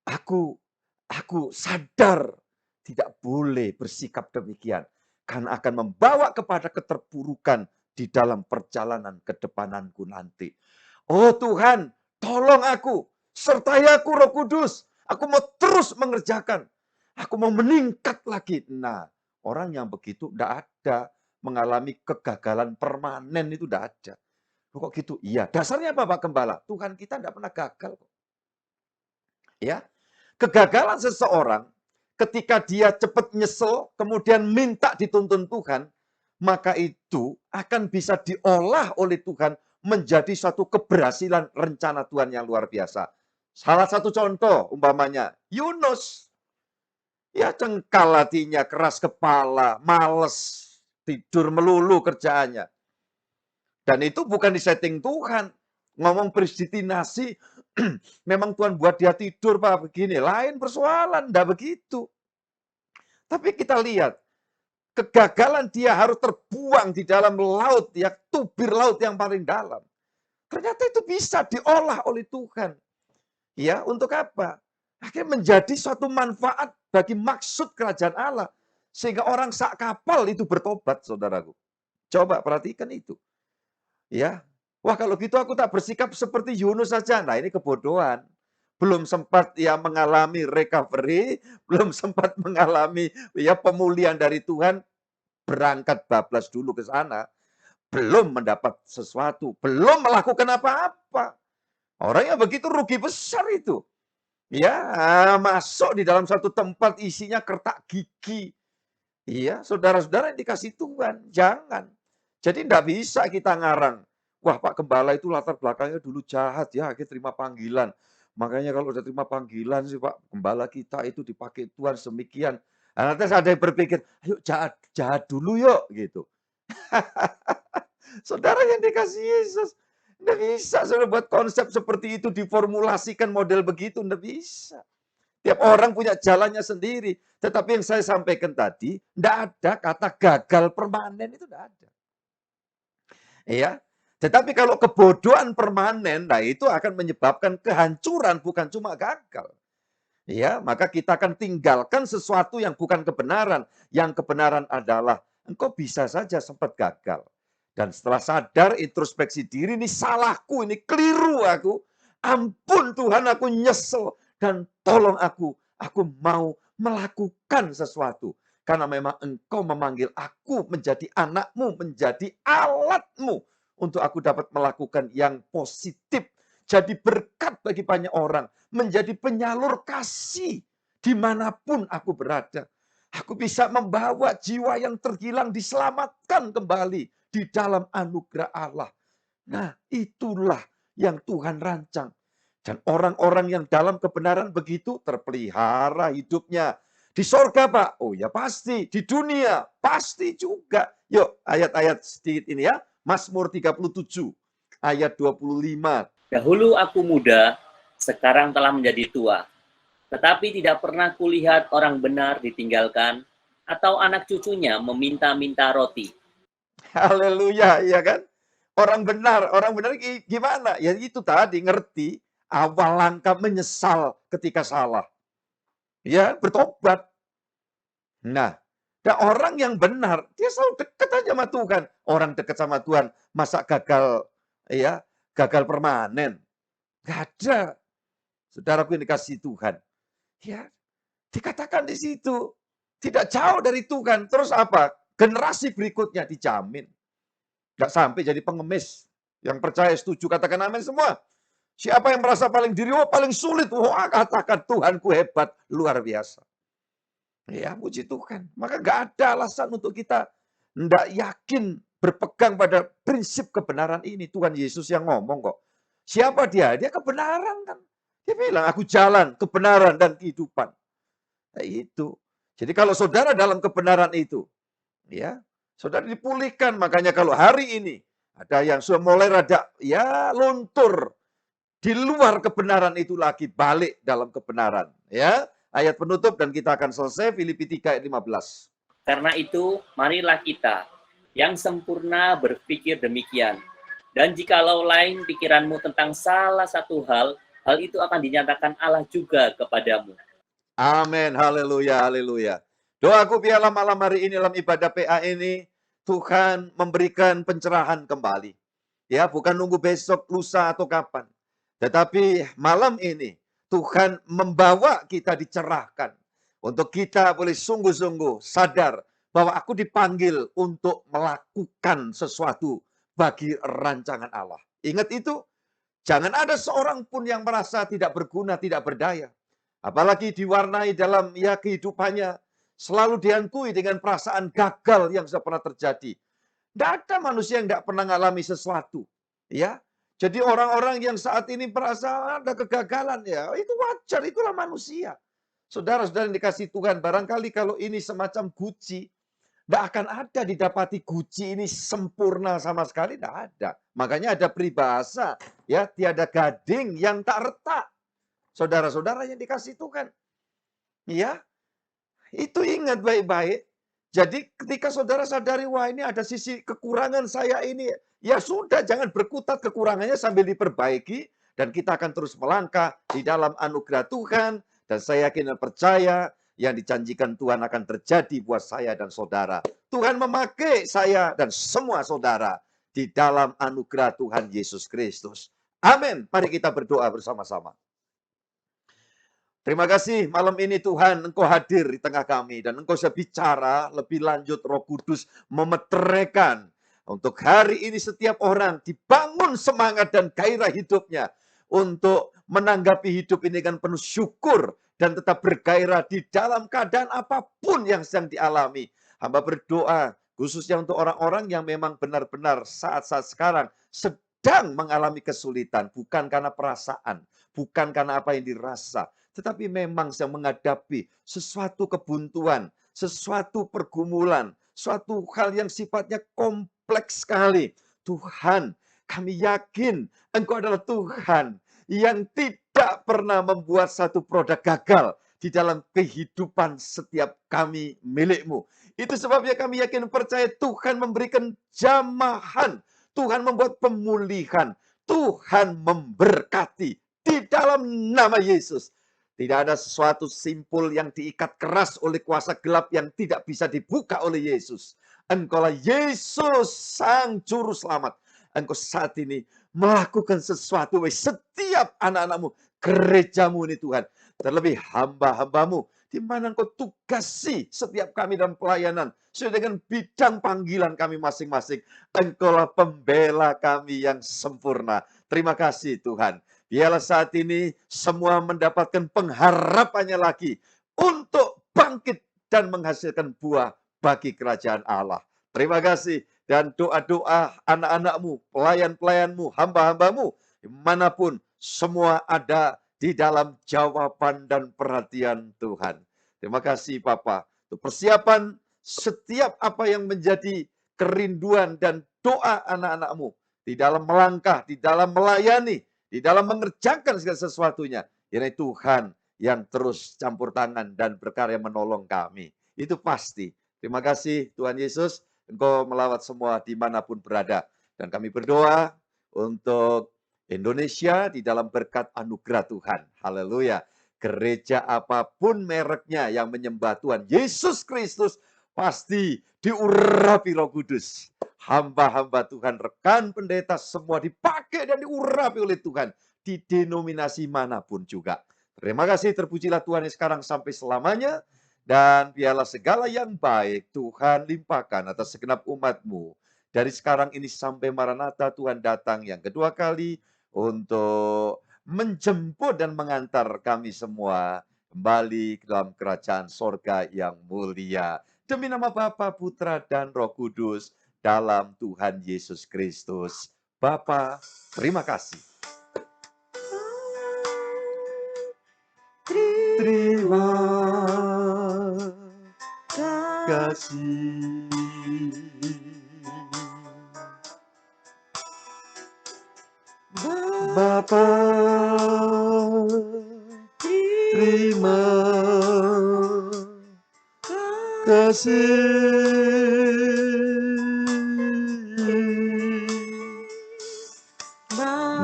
[SPEAKER 4] aku sadar tidak boleh bersikap demikian. Karena akan membawa kepada keterpurukan di dalam perjalanan kedepananku nanti. Oh Tuhan, tolong aku. Sertai aku Roh Kudus. Aku mau terus mengerjakan. Aku mau meningkat lagi. Nah, orang yang begitu tidak ada mengalami kegagalan permanen itu tidak ada. Kok gitu? Iya. Dasarnya apa Pak Gembala? Tuhan kita tidak pernah gagal. Ya, kegagalan seseorang ketika dia cepat nyesel, kemudian minta dituntun Tuhan, maka itu akan bisa diolah oleh Tuhan menjadi suatu keberhasilan rencana Tuhan yang luar biasa. Salah satu contoh umpamanya Yunus. Ya cengkal hatinya, keras kepala, males, tidur melulu kerjaannya. Dan itu bukan disetting Tuhan. Ngomong predestinasi, memang Tuhan buat dia tidur Pak begini. Lain persoalan, enggak begitu. Tapi kita lihat, kegagalan dia harus terbuang di dalam laut, ya tubir laut yang paling dalam. Ternyata itu bisa diolah oleh Tuhan. Ya, untuk apa? Akhirnya menjadi suatu manfaat bagi maksud kerajaan Allah. Sehingga orang sak kapal itu bertobat, saudaraku. Coba perhatikan itu. Ya, wah kalau gitu aku tak bersikap seperti Yunus saja. Nah ini kebodohan. Belum sempat ya mengalami recovery, belum sempat mengalami ya pemulihan dari Tuhan, berangkat bablas dulu ke sana. Belum mendapat sesuatu, belum melakukan apa-apa. Orang yang begitu rugi besar itu. Ya, masuk di dalam satu tempat isinya kertak gigi. Iya, saudara-saudara yang dikasih Tuhan, jangan. Jadi tidak bisa kita ngarang. Wah, Pak Gembala itu latar belakangnya dulu jahat ya, akhirnya terima panggilan. Makanya kalau udah terima panggilan sih Pak Gembala kita itu dipakai Tuhan semikian. Nah, nanti ada yang berpikir, ayo jahat dulu yuk gitu. Saudara yang dikasih Yesus, tidak bisa saudara buat konsep seperti itu diformulasikan model begitu, tidak bisa. Tiap orang punya jalannya sendiri. Tetapi yang saya sampaikan tadi, tidak ada kata gagal permanen itu tidak ada. Ya, Tetapi kalau kebodohan permanen, nah itu akan menyebabkan kehancuran, bukan cuma gagal. Ya, maka kita akan tinggalkan sesuatu yang bukan kebenaran. Yang kebenaran adalah engkau bisa saja sempat gagal. Dan setelah sadar introspeksi diri, ini salahku, ini keliru aku. Ampun Tuhan, aku nyesel dan tolong aku mau melakukan sesuatu. Karena memang engkau memanggil aku menjadi anakmu, menjadi alatmu untuk aku dapat melakukan yang positif. Jadi berkat bagi banyak orang, menjadi penyalur kasih dimanapun aku berada. Aku bisa membawa jiwa yang terhilang diselamatkan kembali di dalam anugerah Allah. Nah, itulah yang Tuhan rancang. Dan orang-orang yang dalam kebenaran begitu terpelihara hidupnya. Di sorga, Pak? Oh ya pasti. Di dunia? Pasti juga. Yuk, ayat-ayat sedikit ini ya. Mazmur 37, ayat 25.
[SPEAKER 5] Dahulu aku muda, sekarang telah menjadi tua. Tetapi tidak pernah kulihat orang benar ditinggalkan, atau anak cucunya meminta-minta roti.
[SPEAKER 4] Haleluya, ya kan? Orang benar gimana? Ya itu tadi, ngerti awal langkah menyesal ketika salah. Ya, bertobat. Nah, orang yang benar, dia selalu dekat aja sama Tuhan. Orang dekat sama Tuhan, masa gagal, ya, gagal permanen? Gak ada. Saudaraku yang dikasihi Tuhan. Ya, dikatakan di situ. Tidak jauh dari Tuhan. Terus apa? Generasi berikutnya dijamin. Gak sampai jadi pengemis. Yang percaya setuju, katakan amin semua. Siapa yang merasa paling diri, paling sulit. Wah, katakan Tuhanku hebat, luar biasa. Ya, puji Tuhan. Maka gak ada alasan untuk kita tidak yakin berpegang pada prinsip kebenaran ini. Tuhan Yesus yang ngomong kok. Siapa dia? Dia kebenaran kan. Dia bilang, aku jalan, kebenaran, dan kehidupan. Nah, itu. Jadi kalau saudara dalam kebenaran itu, ya, saudara dipulihkan. Makanya kalau hari ini ada yang sudah mulai rada ya luntur di luar kebenaran itu lagi, balik dalam kebenaran, ya. Ayat penutup dan kita akan selesai, Filipi 3 ayat 15.
[SPEAKER 5] Karena itu, marilah kita yang sempurna berpikir demikian. Dan jikalau lain pikiranmu tentang salah satu hal itu akan dinyatakan Allah juga kepadamu.
[SPEAKER 4] Amin, haleluya, haleluya. Doaku biarlah malam hari ini dalam ibadah PA ini, Tuhan memberikan pencerahan kembali. Ya, bukan nunggu besok, lusa, atau kapan. Tetapi malam ini, Tuhan membawa kita dicerahkan. Untuk kita boleh sungguh-sungguh sadar bahwa aku dipanggil untuk melakukan sesuatu bagi rancangan Allah. Ingat itu, jangan ada seorang pun yang merasa tidak berguna, tidak berdaya. Apalagi diwarnai dalam kehidupannya selalu dihantui dengan perasaan gagal yang sudah pernah terjadi. Tidak ada manusia yang tidak pernah mengalami sesuatu. Ya, jadi orang-orang yang saat ini merasa ada kegagalan, ya itu wajar, itulah manusia. Saudara-saudara yang dikasih Tuhan, barangkali kalau ini semacam guci, tidak akan ada didapati guci ini sempurna sama sekali, tidak ada. Makanya ada peribahasa, ya tiada gading yang tak retak. Saudara-saudara yang dikasih Tuhan. Ya, itu ingat baik-baik. Jadi ketika saudara sadari, wah ini ada sisi kekurangan saya ini. Ya sudah, jangan berkutat kekurangannya sambil diperbaiki. Dan kita akan terus melangkah di dalam anugerah Tuhan. Dan saya yakin dan percaya yang dijanjikan Tuhan akan terjadi buat saya dan saudara. Tuhan memakai saya dan semua saudara di dalam anugerah Tuhan Yesus Kristus. Amin. Mari kita berdoa bersama-sama. Terima kasih malam ini Tuhan, Engkau hadir di tengah kami dan Engkau sudah bicara lebih lanjut. Roh Kudus memeteraikan untuk hari ini setiap orang dibangun semangat dan gairah hidupnya untuk menanggapi hidup ini dengan penuh syukur dan tetap bergairah di dalam keadaan apapun yang sedang dialami. Hamba berdoa khususnya untuk orang-orang yang memang benar-benar saat-saat sekarang sedang mengalami kesulitan, bukan karena perasaan, bukan karena apa yang dirasa, tetapi memang sedang menghadapi sesuatu kebuntuan, sesuatu pergumulan, suatu hal yang sifatnya kompleks sekali. Tuhan, kami yakin Engkau adalah Tuhan yang tidak pernah membuat satu produk gagal di dalam kehidupan setiap kami milik-Mu. Itu sebabnya kami yakin percaya Tuhan memberikan jamahan, Tuhan membuat pemulihan. Tuhan memberkati di dalam nama Yesus. Tidak ada sesuatu simpul yang diikat keras oleh kuasa gelap yang tidak bisa dibuka oleh Yesus. Engkaulah Yesus, Sang Juru Selamat. Engkau saat ini melakukan sesuatu bagi setiap anak-anakmu, gerejamu ini Tuhan. Terlebih hamba-hambamu, di mana engkau tugasi setiap kami dalam pelayanan, sesuai dengan bidang panggilan kami masing-masing. Engkaulah pembela kami yang sempurna. Terima kasih Tuhan. Biarlah saat ini semua mendapatkan pengharapannya lagi untuk bangkit dan menghasilkan buah bagi kerajaan Allah. Terima kasih. Dan doa-doa anak-anakmu, pelayan-pelayanmu, hamba-hambamu, dimanapun semua ada di dalam jawaban dan perhatian Tuhan. Terima kasih Papa. Untuk persiapan setiap apa yang menjadi kerinduan dan doa anak-anakmu. Di dalam melangkah, di dalam melayani, di dalam mengerjakan segala sesuatunya. Ini Tuhan yang terus campur tangan dan berkarya menolong kami. Itu pasti. Terima kasih Tuhan Yesus. Engkau melawat semua dimanapun berada. Dan kami berdoa untuk Indonesia di dalam berkat anugerah Tuhan. Haleluya. Gereja apapun mereknya yang menyembah Tuhan Yesus Kristus pasti diurapi Roh Kudus. Hamba-hamba Tuhan, rekan pendeta semua dipakai dan diurapi oleh Tuhan di denominasi manapun juga. Terima kasih, terpujilah Tuhan yang sekarang sampai selamanya. Dan biarlah segala yang baik Tuhan limpahkan atas segenap umat-Mu. Dari sekarang ini sampai Maranatha Tuhan datang yang kedua kali untuk menjemput dan mengantar kami semua kembali ke dalam kerajaan sorga yang mulia. Demi nama Bapa, Putra, dan Roh Kudus dalam Tuhan Yesus Kristus. Bapa, terima kasih. Terima kasih. Bapa, terima kasih.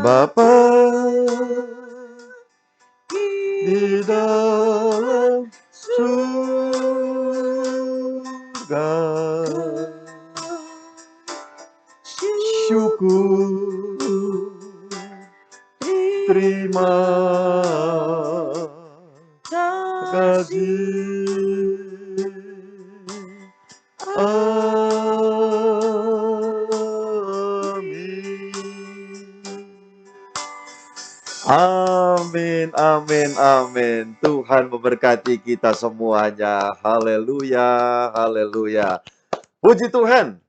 [SPEAKER 4] Bapa di dalam surga, syukur, terima kasih. Amin, amin, amin. Tuhan memberkati kita semuanya. Haleluya, haleluya. Puji Tuhan.